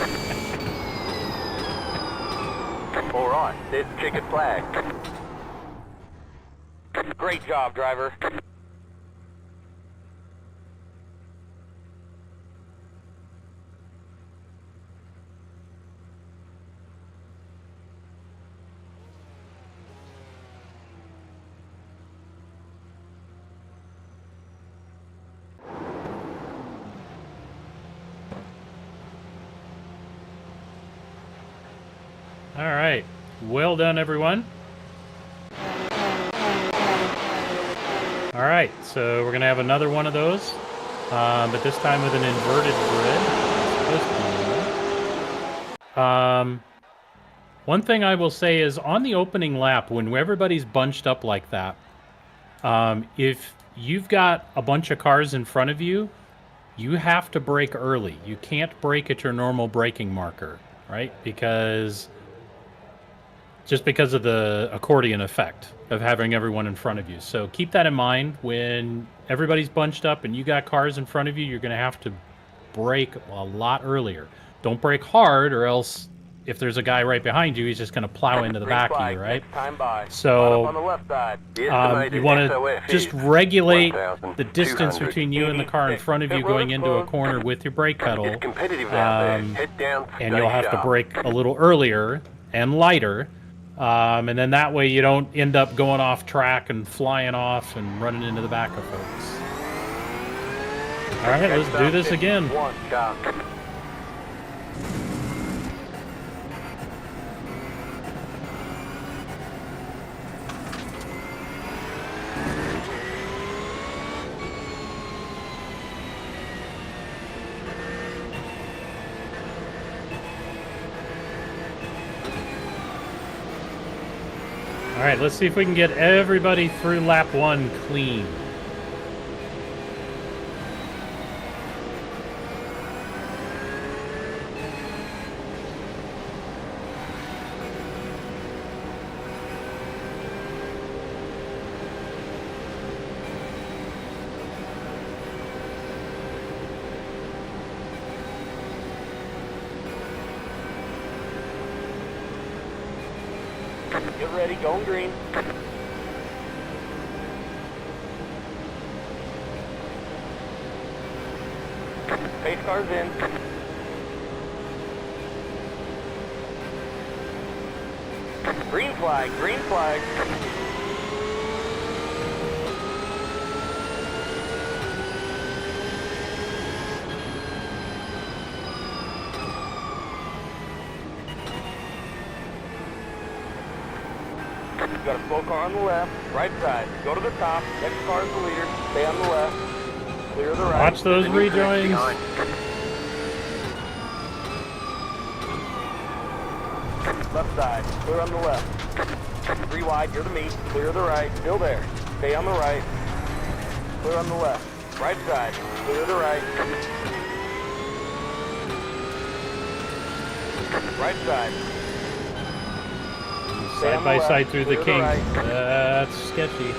All right, there's the checkered flag. Great job, driver. All right. Well done, everyone. All right, so we're going to have another one of those, but this time with an inverted grid. One thing I will say is on the opening lap, when everybody's bunched up like that, if you've got a bunch of cars in front of you, you have to brake early. You can't brake at your normal braking marker, right? Just because of the accordion effect of having everyone in front of you. So keep that in mind. When everybody's bunched up and you got cars in front of you, you're going to have to brake a lot earlier. Don't brake hard, or else if there's a guy right behind you, he's just going to plow into the back of you, right? So you want to just regulate the distance between you and the car in front of you going into a corner with your brake pedal, and you'll have to brake a little earlier and lighter. And then that way you don't end up going off track and flying off and running into the back of folks. All right, let's do this again. All right, let's see if we can get everybody through lap 1 clean. Get ready, going green. Pace cars in. Green flag, green flag. Got a slow car on the left, right side. Go to the top. Next car is the leader. Stay on the left. Clear the right. Watch those rejoins. Left side. Clear on the left. 3 wide. You're the meat. Clear the right. Still there. Stay on the right. Clear on the left. Right side. Clear the right. Right side. Side by side through the kink. That's sketchy.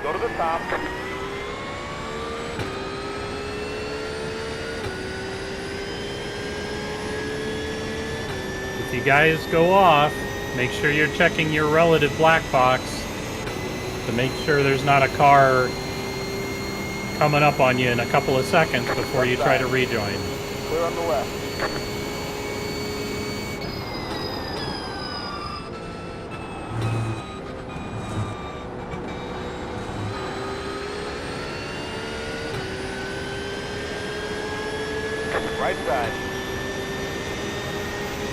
Go to the top. If you guys go off, make sure you're checking your relative black box to make sure there's not a car coming up on you in a couple of seconds before you try to rejoin. Clear on the left. Right side.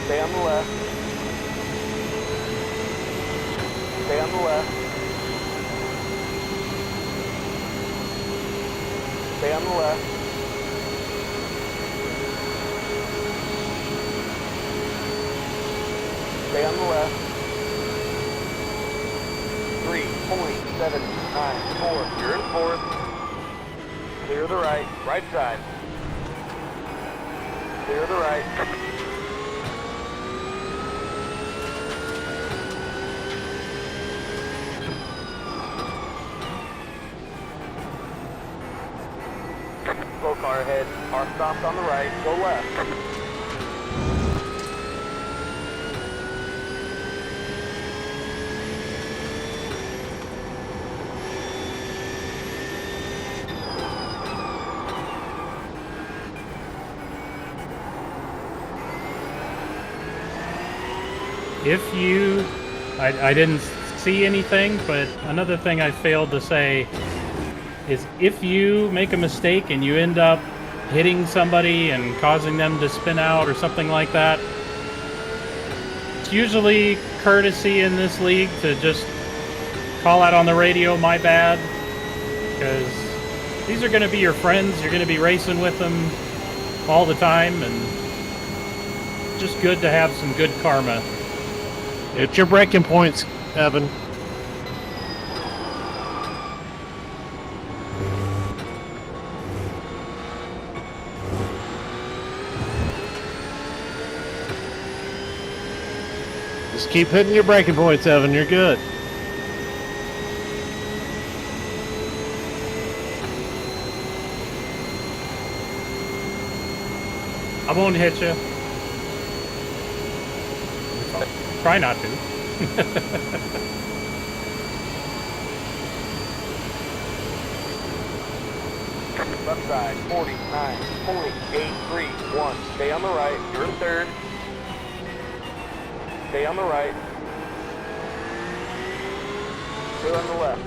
Stay on the left. Stay on the left. Stay on the left. Stay on the left. 3.794. You're in fourth. Clear the right. Right side. Clear the right. Slow car ahead. Car stopped on the right. Go left. If you, I didn't see anything, but another thing I failed to say is if you make a mistake and you end up hitting somebody and causing them to spin out or something like that, it's usually courtesy in this league to just call out on the radio, my bad, because these are going to be your friends. You're going to be racing with them all the time, and just good to have some good karma. It's your braking points, Evan. Just keep hitting your braking points, Evan. You're good. I won't hit you. Try not to. Left side, 49, 831. Stay on the right. You're in third. Stay on the right. Clear on the left.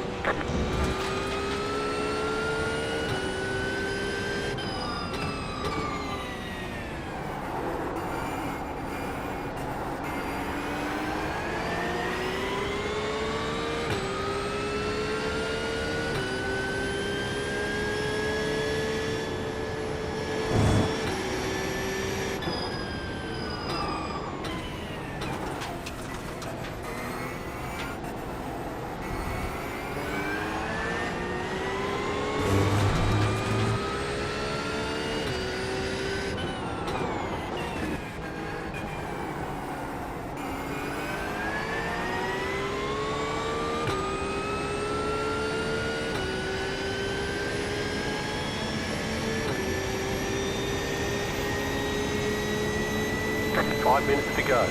Minutes to go.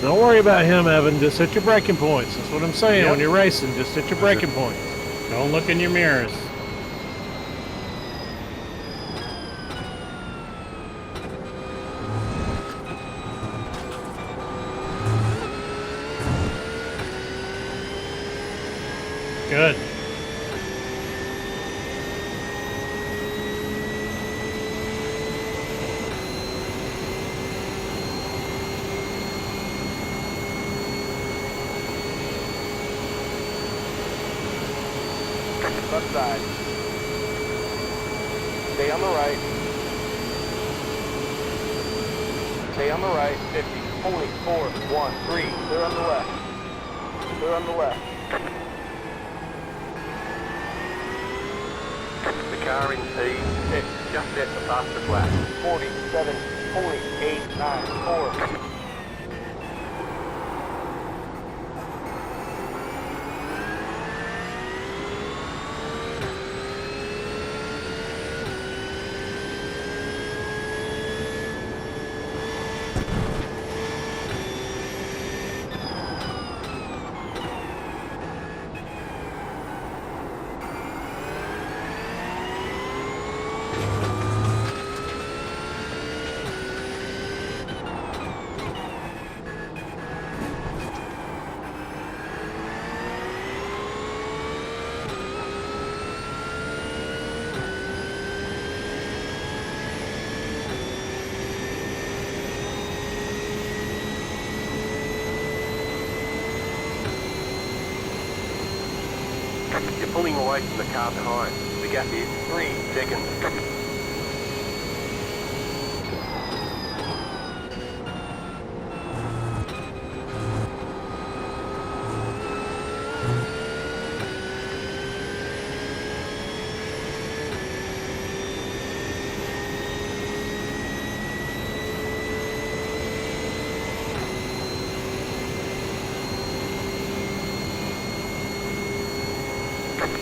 Don't worry about him, Evan. Just hit your braking points. That's what I'm saying. Yep. When you're racing, just hit your braking points. Don't look in your mirrors. Good. Left side. Stay on the right. Stay on the right. 50. Holy 4, 1, 3. Clear on the left. Clear on the left. The car in P6 just hit the fastest lap. 47. Holy 8, 9, 4. You're pulling away from the car behind. The gap is 3 seconds.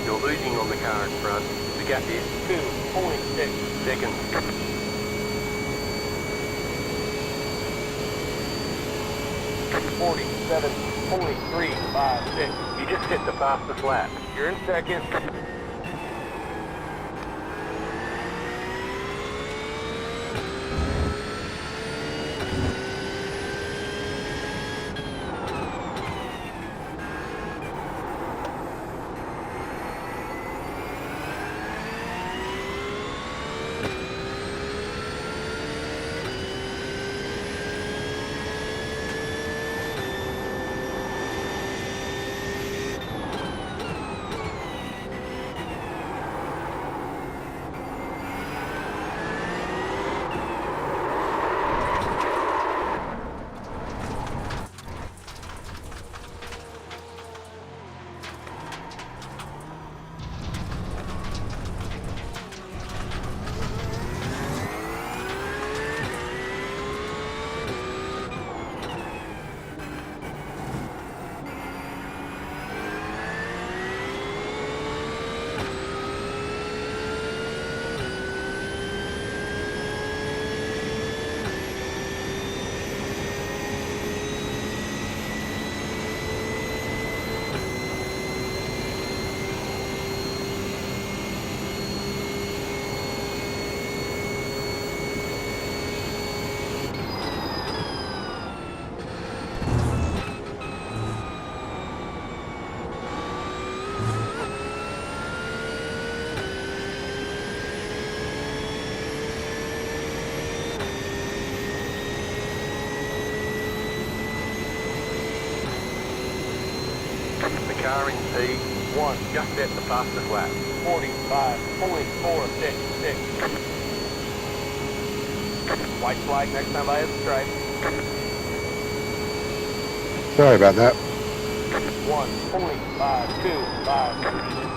You're losing on the car in front. The gap is 2.6 seconds. .356. You just hit the fastest lap. You're in second. The car in P1 just hit the fastest lap. 45.466. White flag next time I hit the stripe. Sorry about that. 1.525.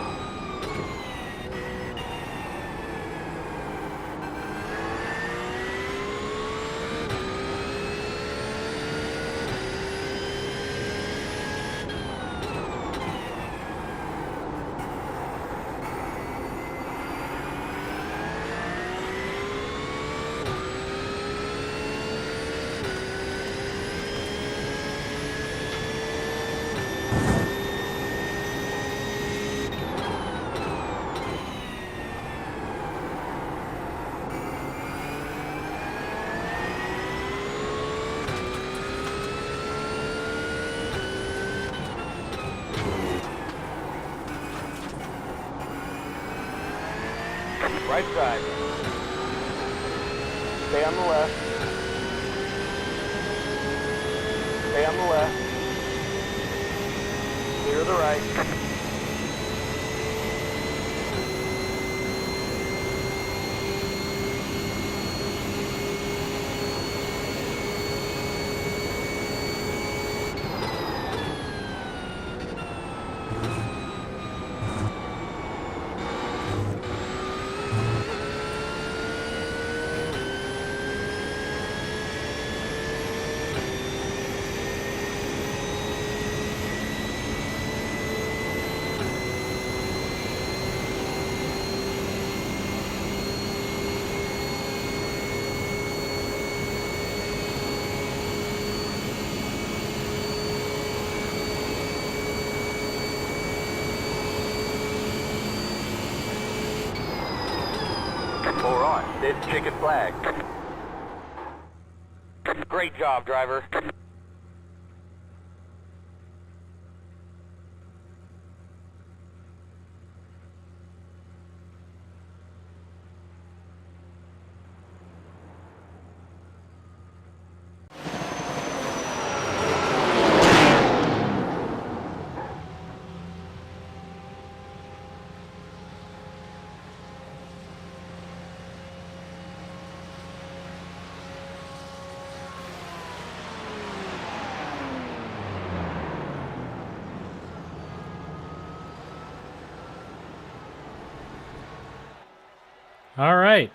Right side. Stay on the left. Stay on the left. Clear the right. All right, there's the checkered flag. Great job, driver. All right.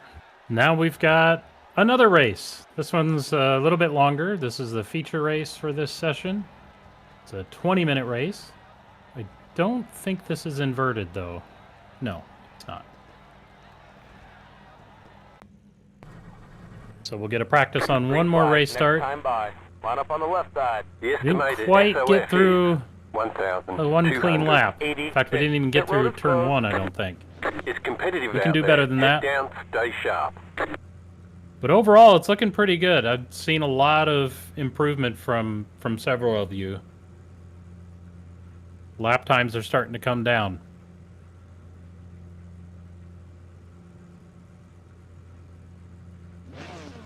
Now we've got another race. This one's a little bit longer. This is the feature race for this session. It's a 20-minute race. I don't think this is inverted, though. No, it's not. So we'll get a practice on one more race start. Time by. Line up on the left side. Didn't quite get through one clean lap. In fact, we didn't even get through turn 1, I don't think. It's competitive. We can do better than that. Down, stay sharp. But overall, it's looking pretty good. I've seen a lot of improvement from several of you. Lap times are starting to come down.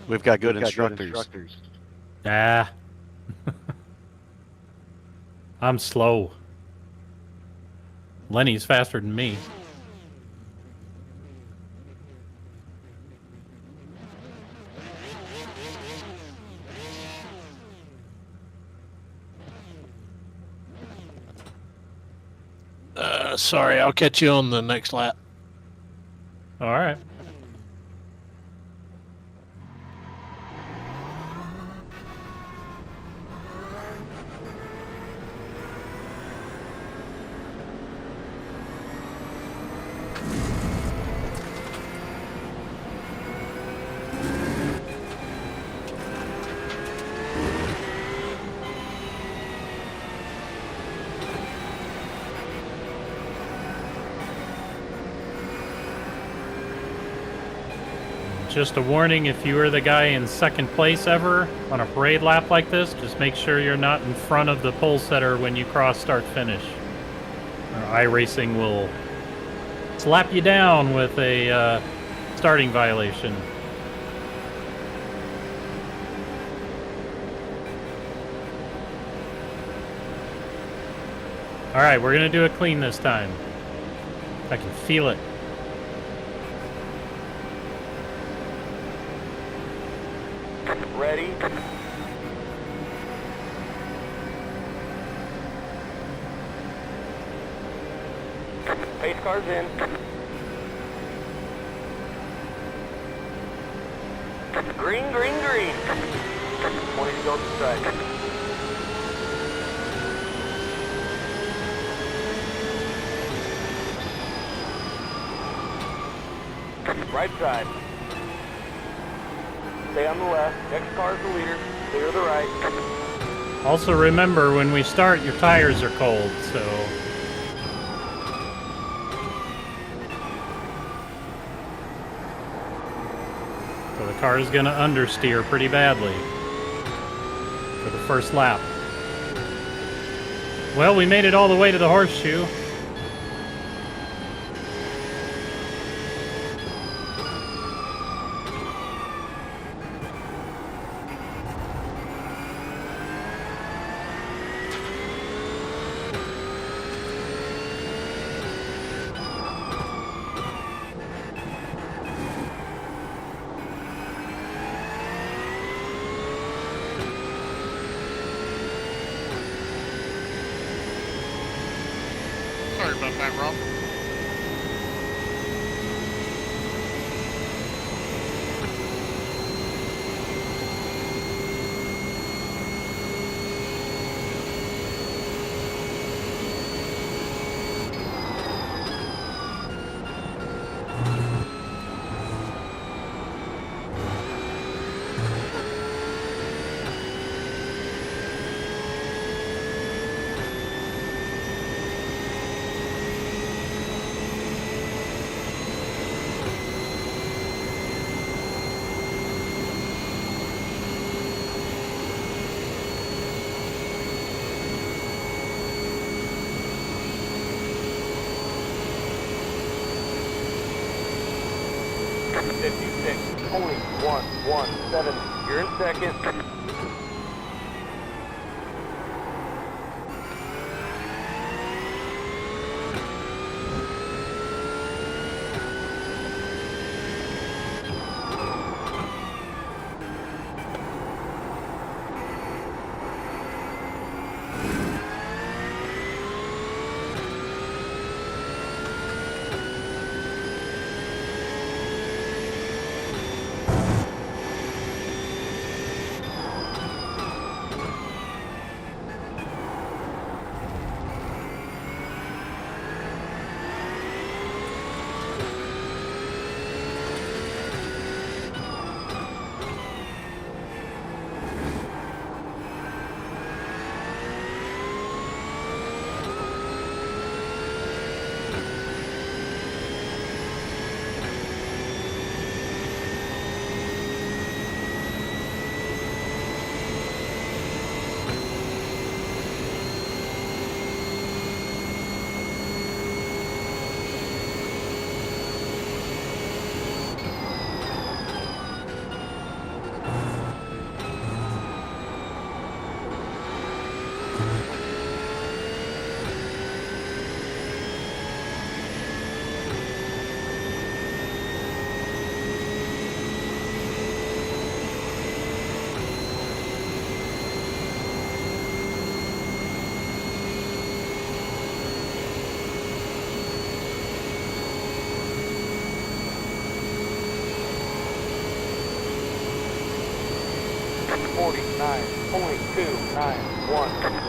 We've got good instructors. Ah. I'm slow. Lenny's faster than me. Sorry, I'll catch you on the next lap. All right. Just a warning, if you were the guy in second place ever on a parade lap like this, just make sure you're not in front of the pole setter when you cross start finish. Or iRacing will slap you down with a starting violation. Alright, we're gonna do it clean this time. I can feel it. Ready? Pace cars in. Green, green, green. 20 to go to strike. Right side. Stay on the left. Next car is the leader. Clear the right. Also remember, when we start, your tires are cold, so... So the car is going to understeer pretty badly for the first lap. Well, we made it all the way to the horseshoe. Sorry about that, Rob. Only 117. You're in second. Pulling 291.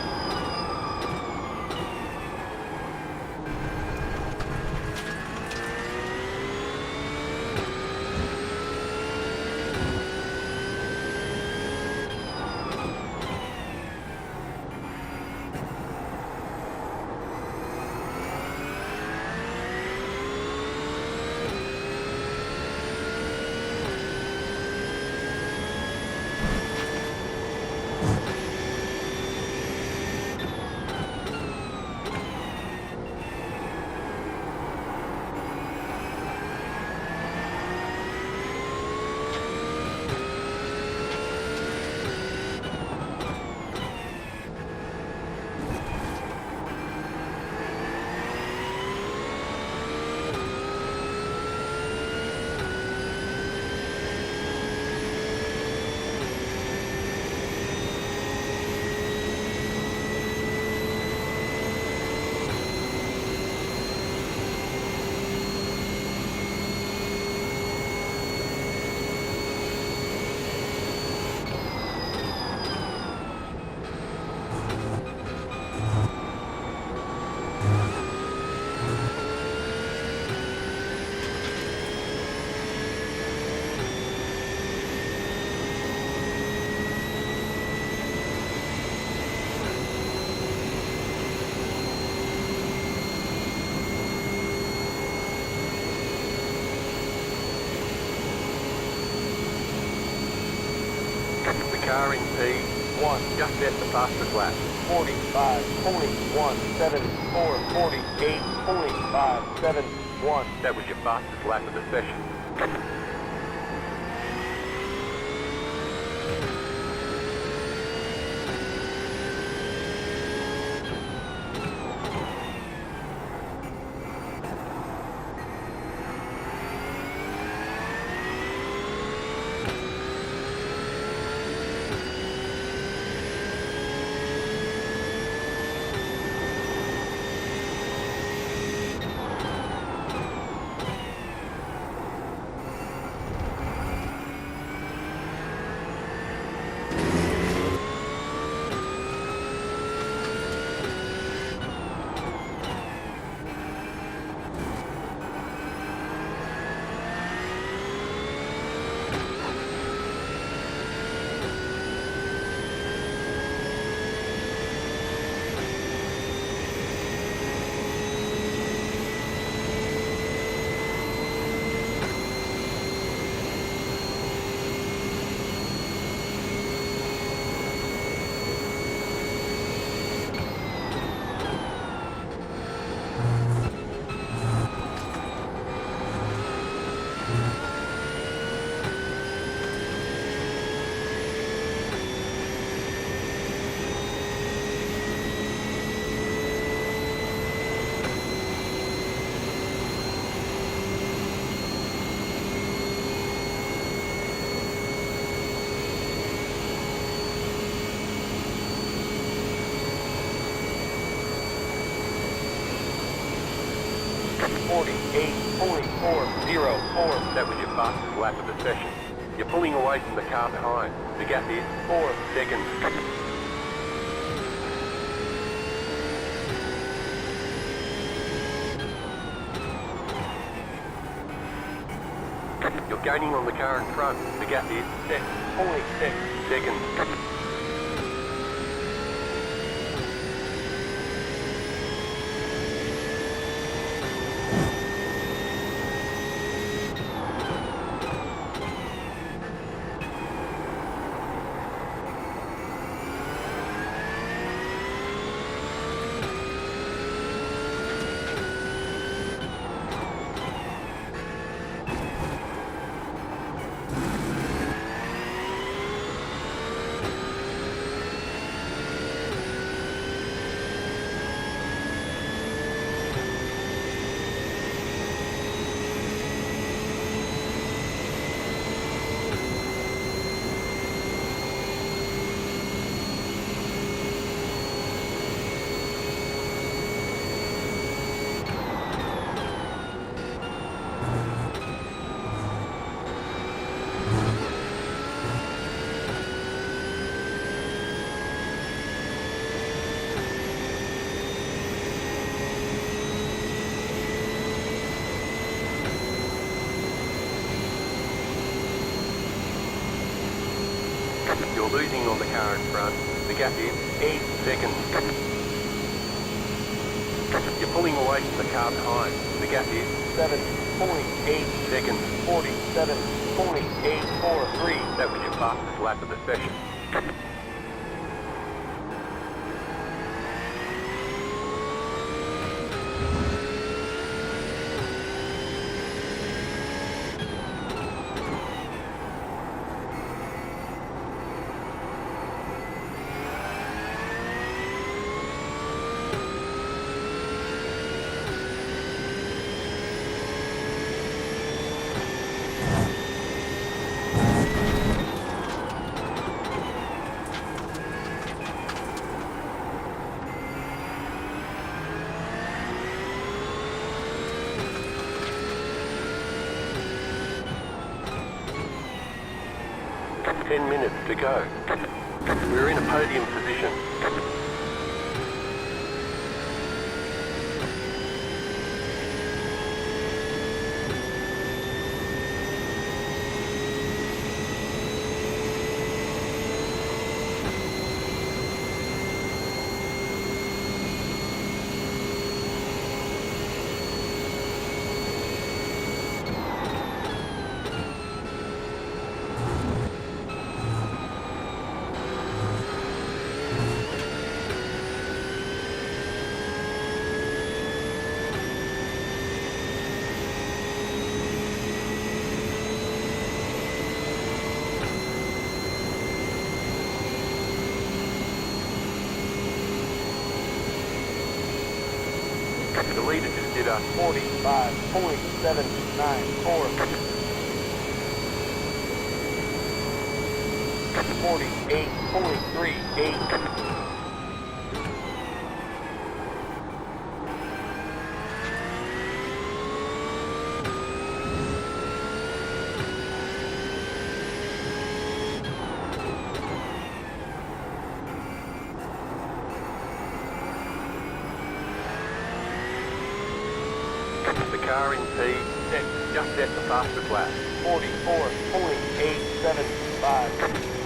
Car in P1, just set the fastest lap. 45, pulling 174, 48, pulling 571. That was your fastest lap of the session. That was your fastest lap of the session. You're pulling away from the car behind. The gap is 4 seconds. You're gaining on the car in front. The gap is 6 seconds. in front. The gap is 8 seconds. You're pulling away from the car behind. The gap is 7.8 seconds. 47.843. That was your fastest lap of the session. Minutes to go. We're in a podium position. The leader just did a 45.794. 48.38. The car in P just set the fastest lap. 44.875.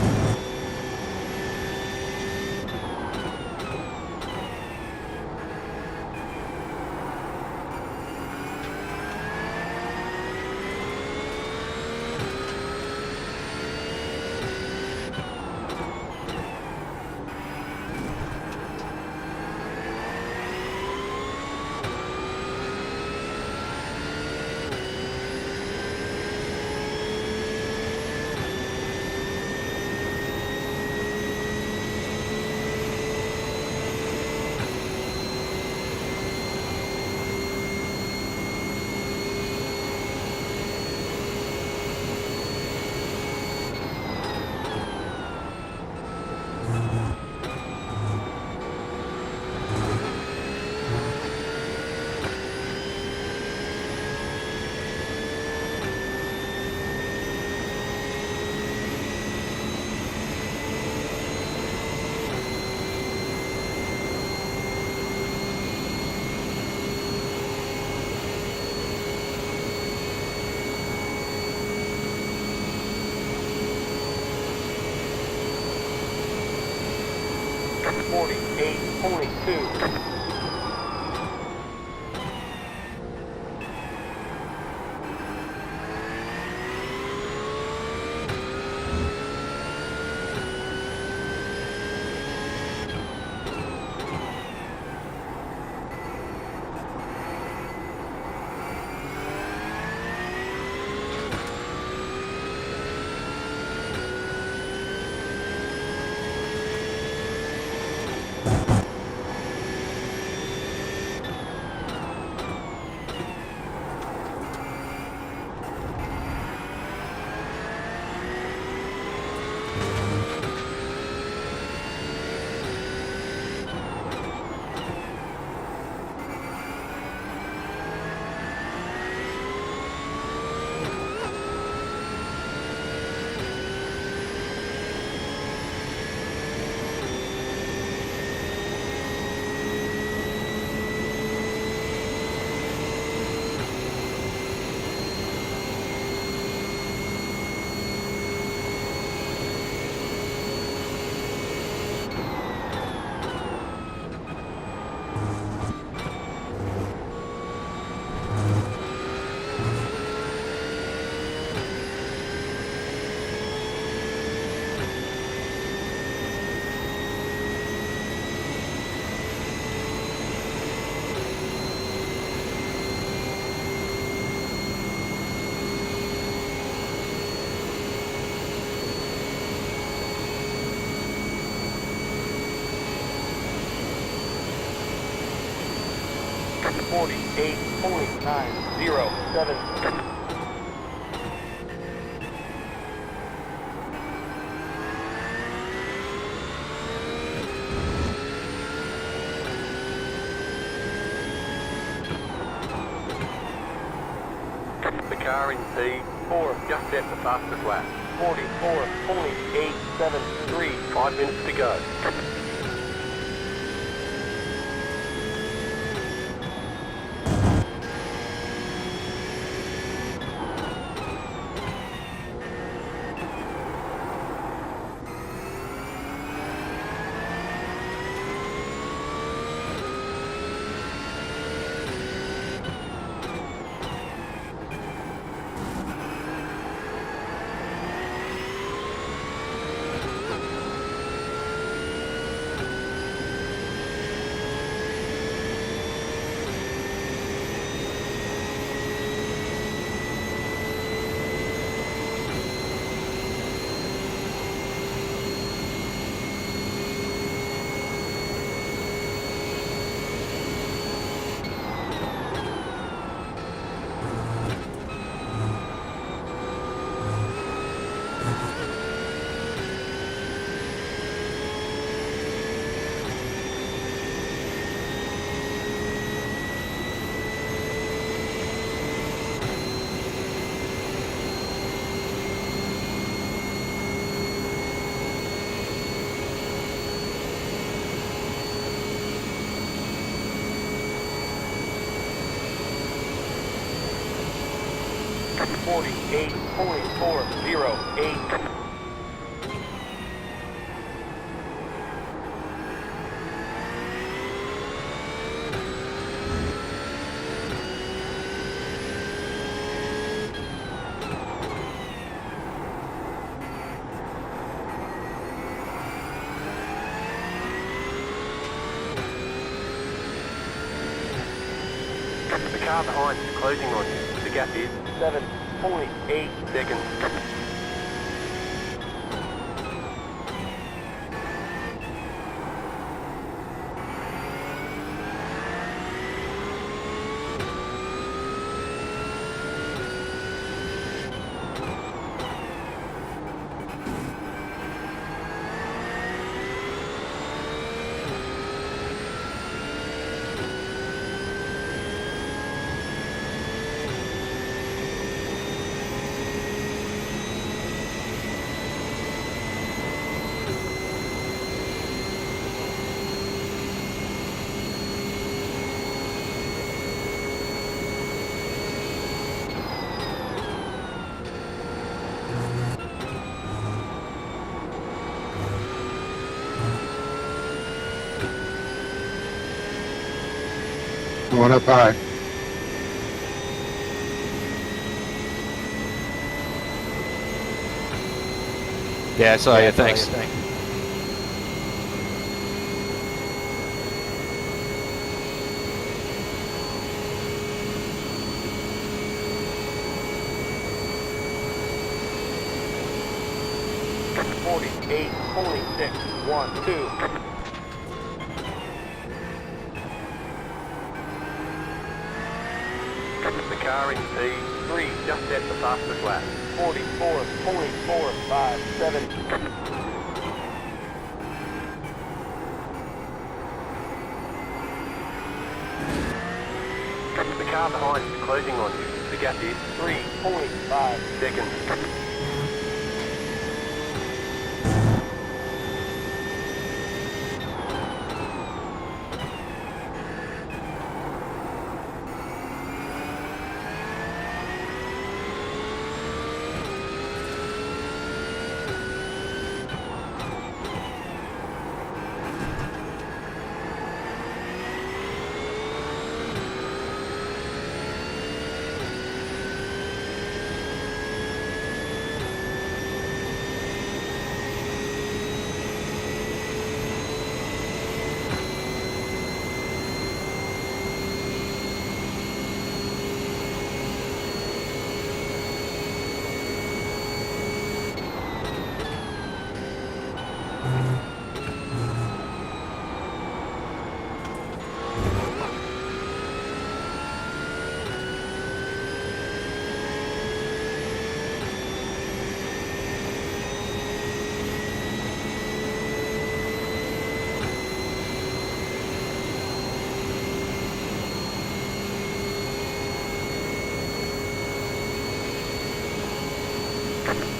48.907. The car in P4 just set the fastest lap. 44.873. 5 minutes to go. .408. The car behind is closing on you. The gap is 7.8 seconds. Going up high. Yeah, I saw you. Thanks. .48.612. The car in P3 just set the fastest lap. 44.457. The car behind is closing on you. The gap is 3.5 seconds.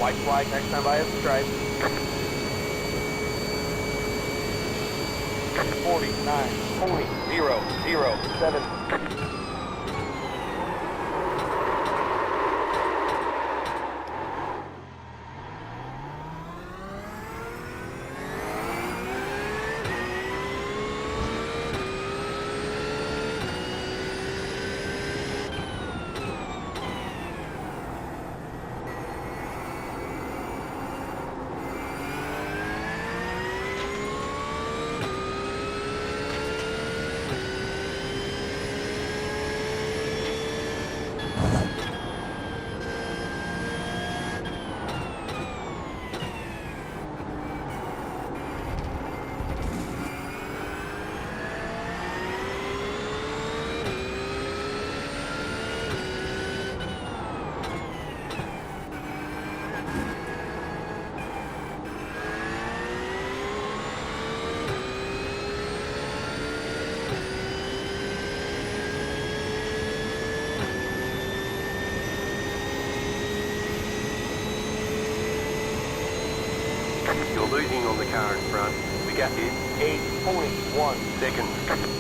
White flag next time by a stripe. 49, 20, 0, 0, 7. You're losing on the car in front. The gap is 8.1 seconds.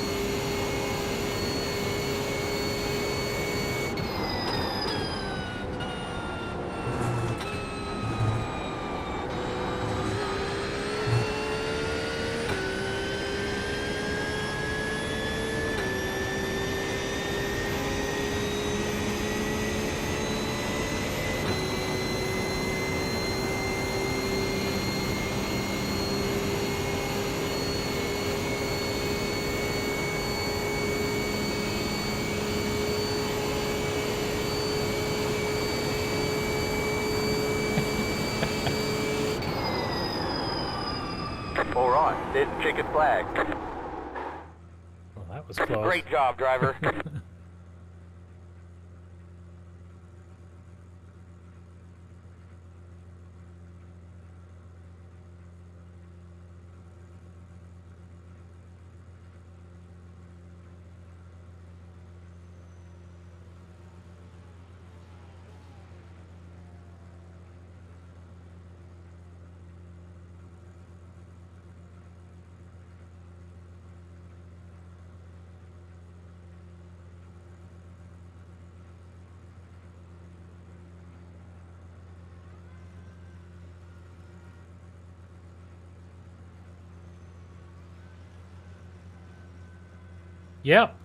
All right, there's the checkered flag. Well, that was close. Great job, driver. Yep.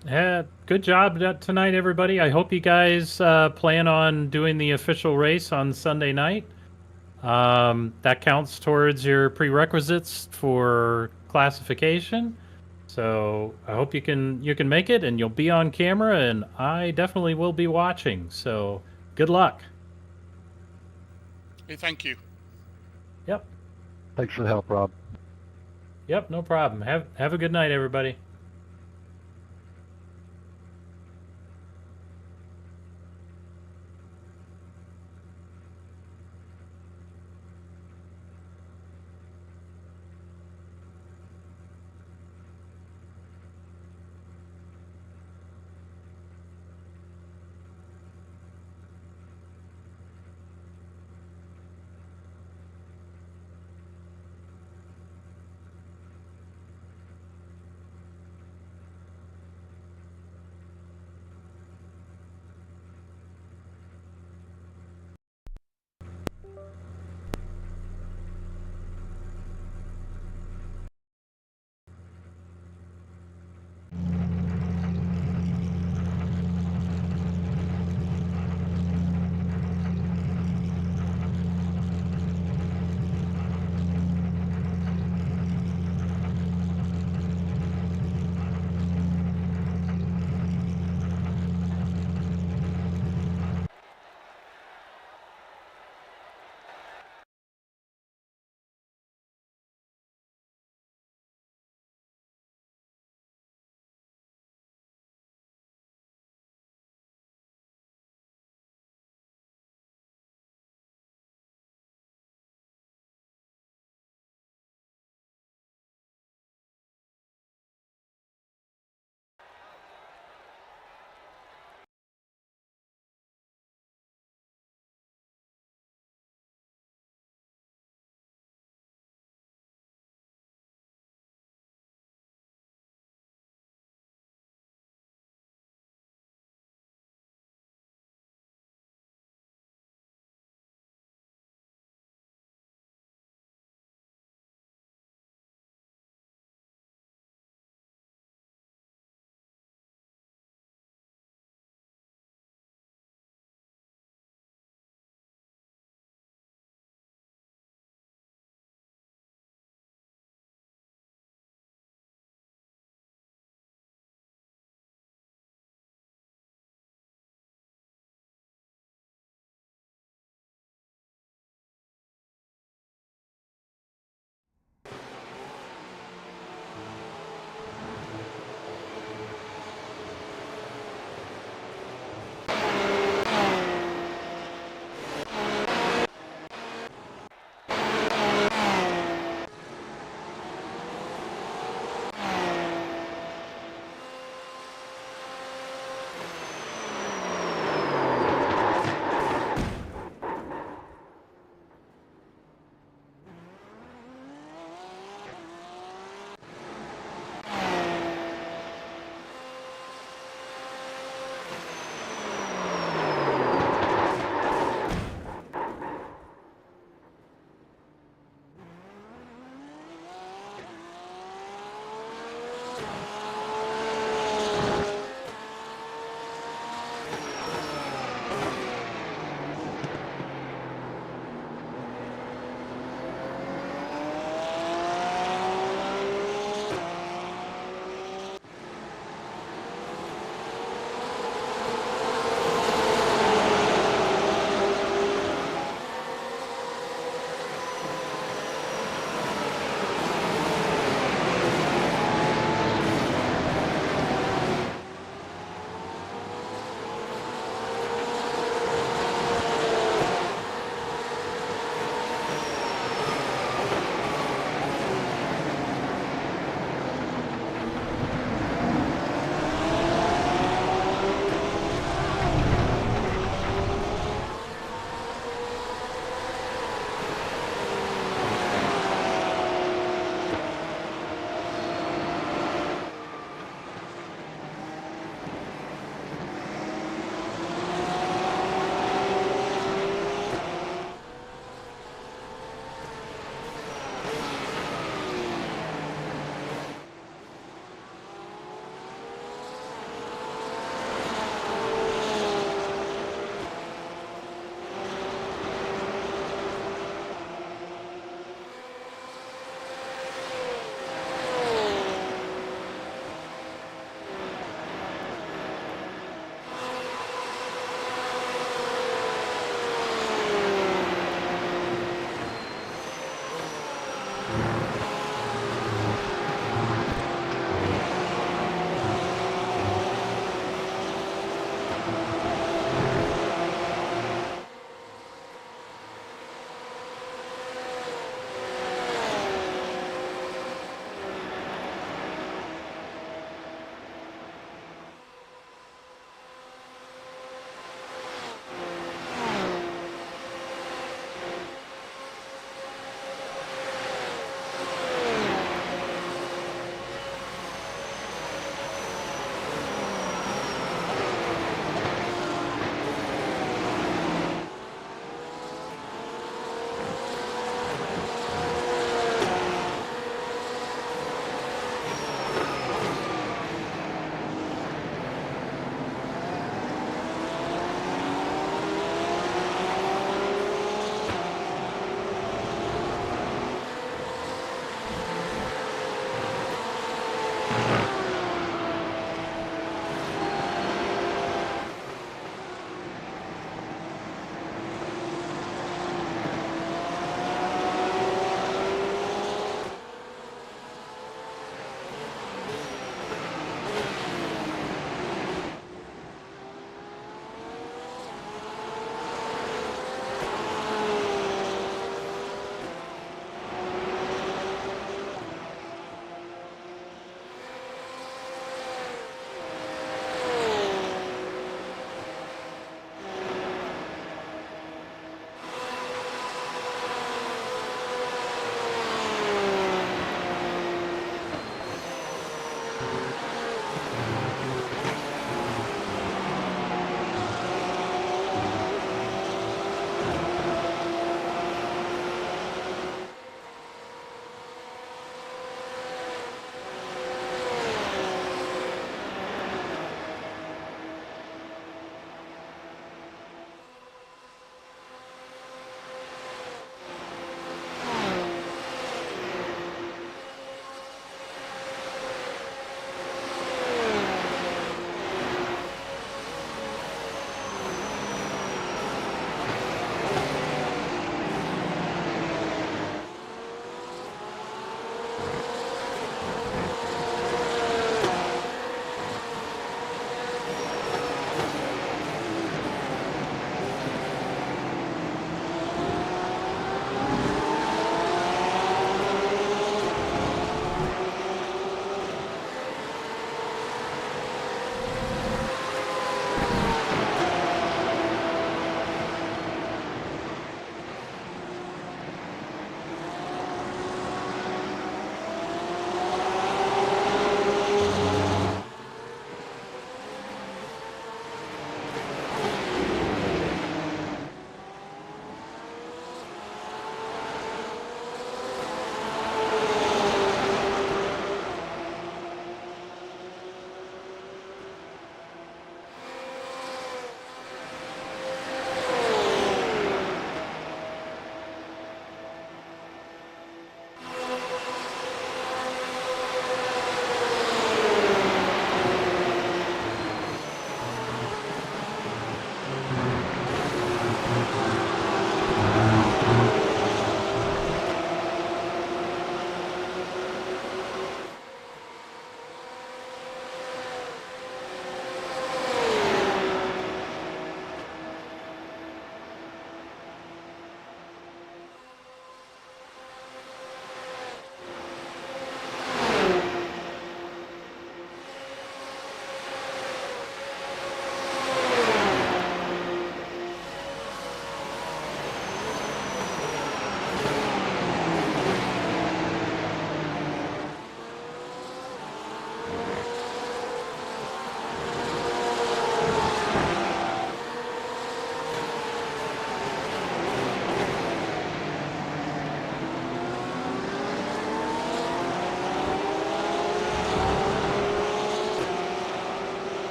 Good job tonight, everybody. I hope you guys plan on doing the official race on Sunday night. That counts towards your prerequisites for classification. So I hope you can make it, and you'll be on camera, and I definitely will be watching. So good luck. Hey, thank you. Yep. Thanks for the help, Rob. Yep. No problem. Have a good night, everybody.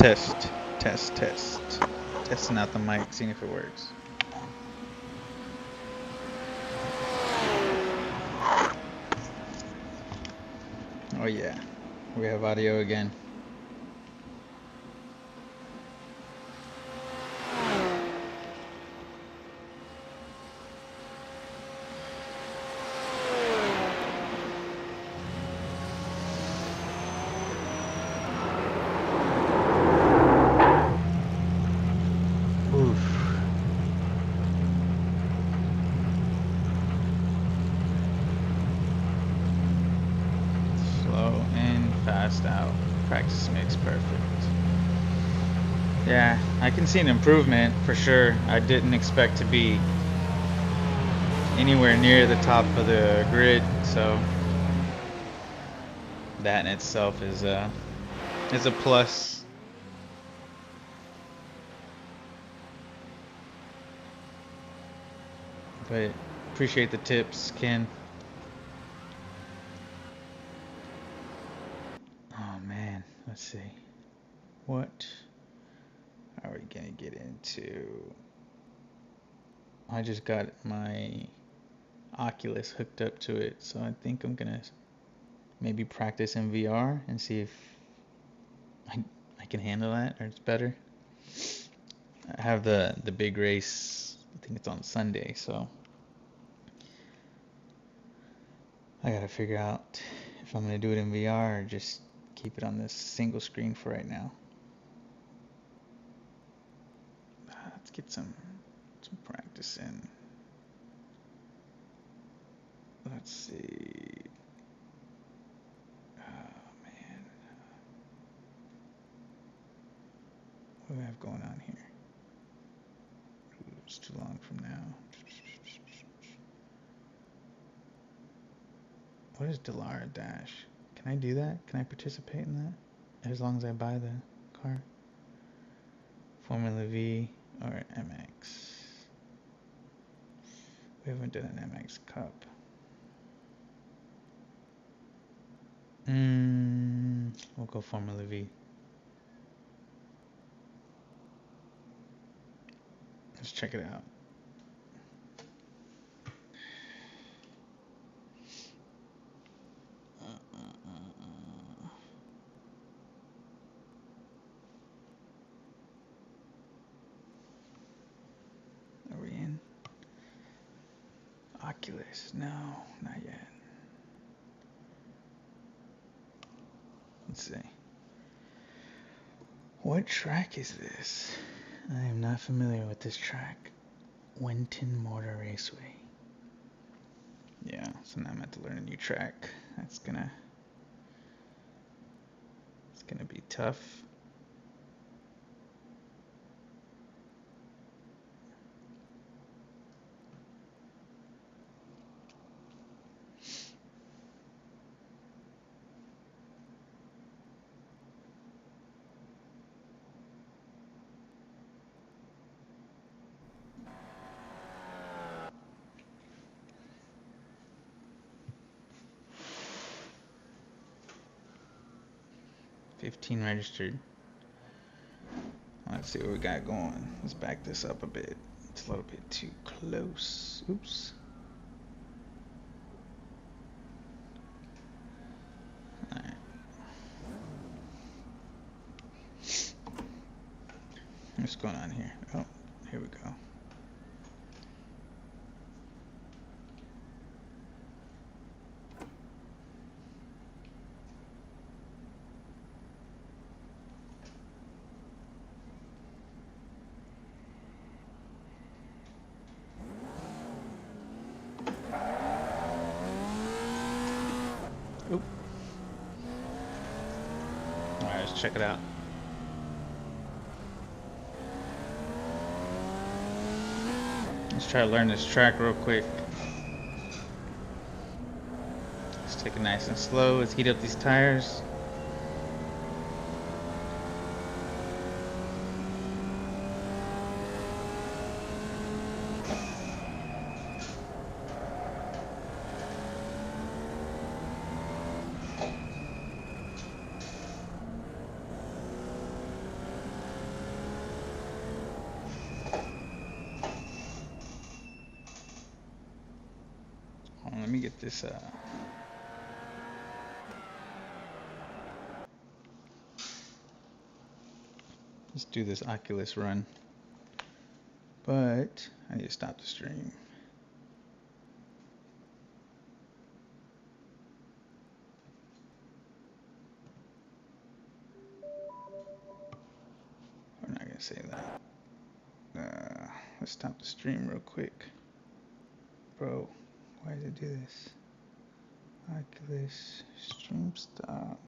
Test. Testing out the mic, seeing if it works. Oh yeah, we have audio again. Slow in, fast out. Practice makes perfect. Yeah, I can see an improvement for sure. I didn't expect to be anywhere near the top of the grid, so that in itself is a plus. But appreciate the tips, Ken. Oh man, let's see. What are we gonna get into? I just got my Oculus hooked up to it, so I think I'm gonna maybe practice in VR and see if I can handle that, or it's better. I have the big race, I think it's on Sunday, so I gotta figure out if I'm gonna do it in VR or just keep it on this single screen for right now. Let's get some practice in. Let's see. Oh man, what do we have going on here? Ooh, it's too long from now. What is Delara Dash? Can I do that? Can I participate in that? As long as I buy the car? Formula V or MX? We haven't done an MX Cup. We'll go Formula V. Let's check it out. Are we in? Oculus? No, not yet. Let's see. What track is this? I am not familiar with this track. Winton Motor Raceway. Yeah, so now I'm going to learn a new track. It's gonna be tough. $15 registered. Let's see what we got going. Let's back this up a bit. It's a little bit too close. Oops. Alright. What's going on here? Oh, here we go. Oop. Alright, let's check it out. Let's try to learn this track real quick. Let's take it nice and slow. Let's heat up these tires. get this let's do this Oculus run. But I need to stop the stream. I'm not gonna say that. Let's stop the stream real quick. Bro, why does it do this? Oculus stream stop.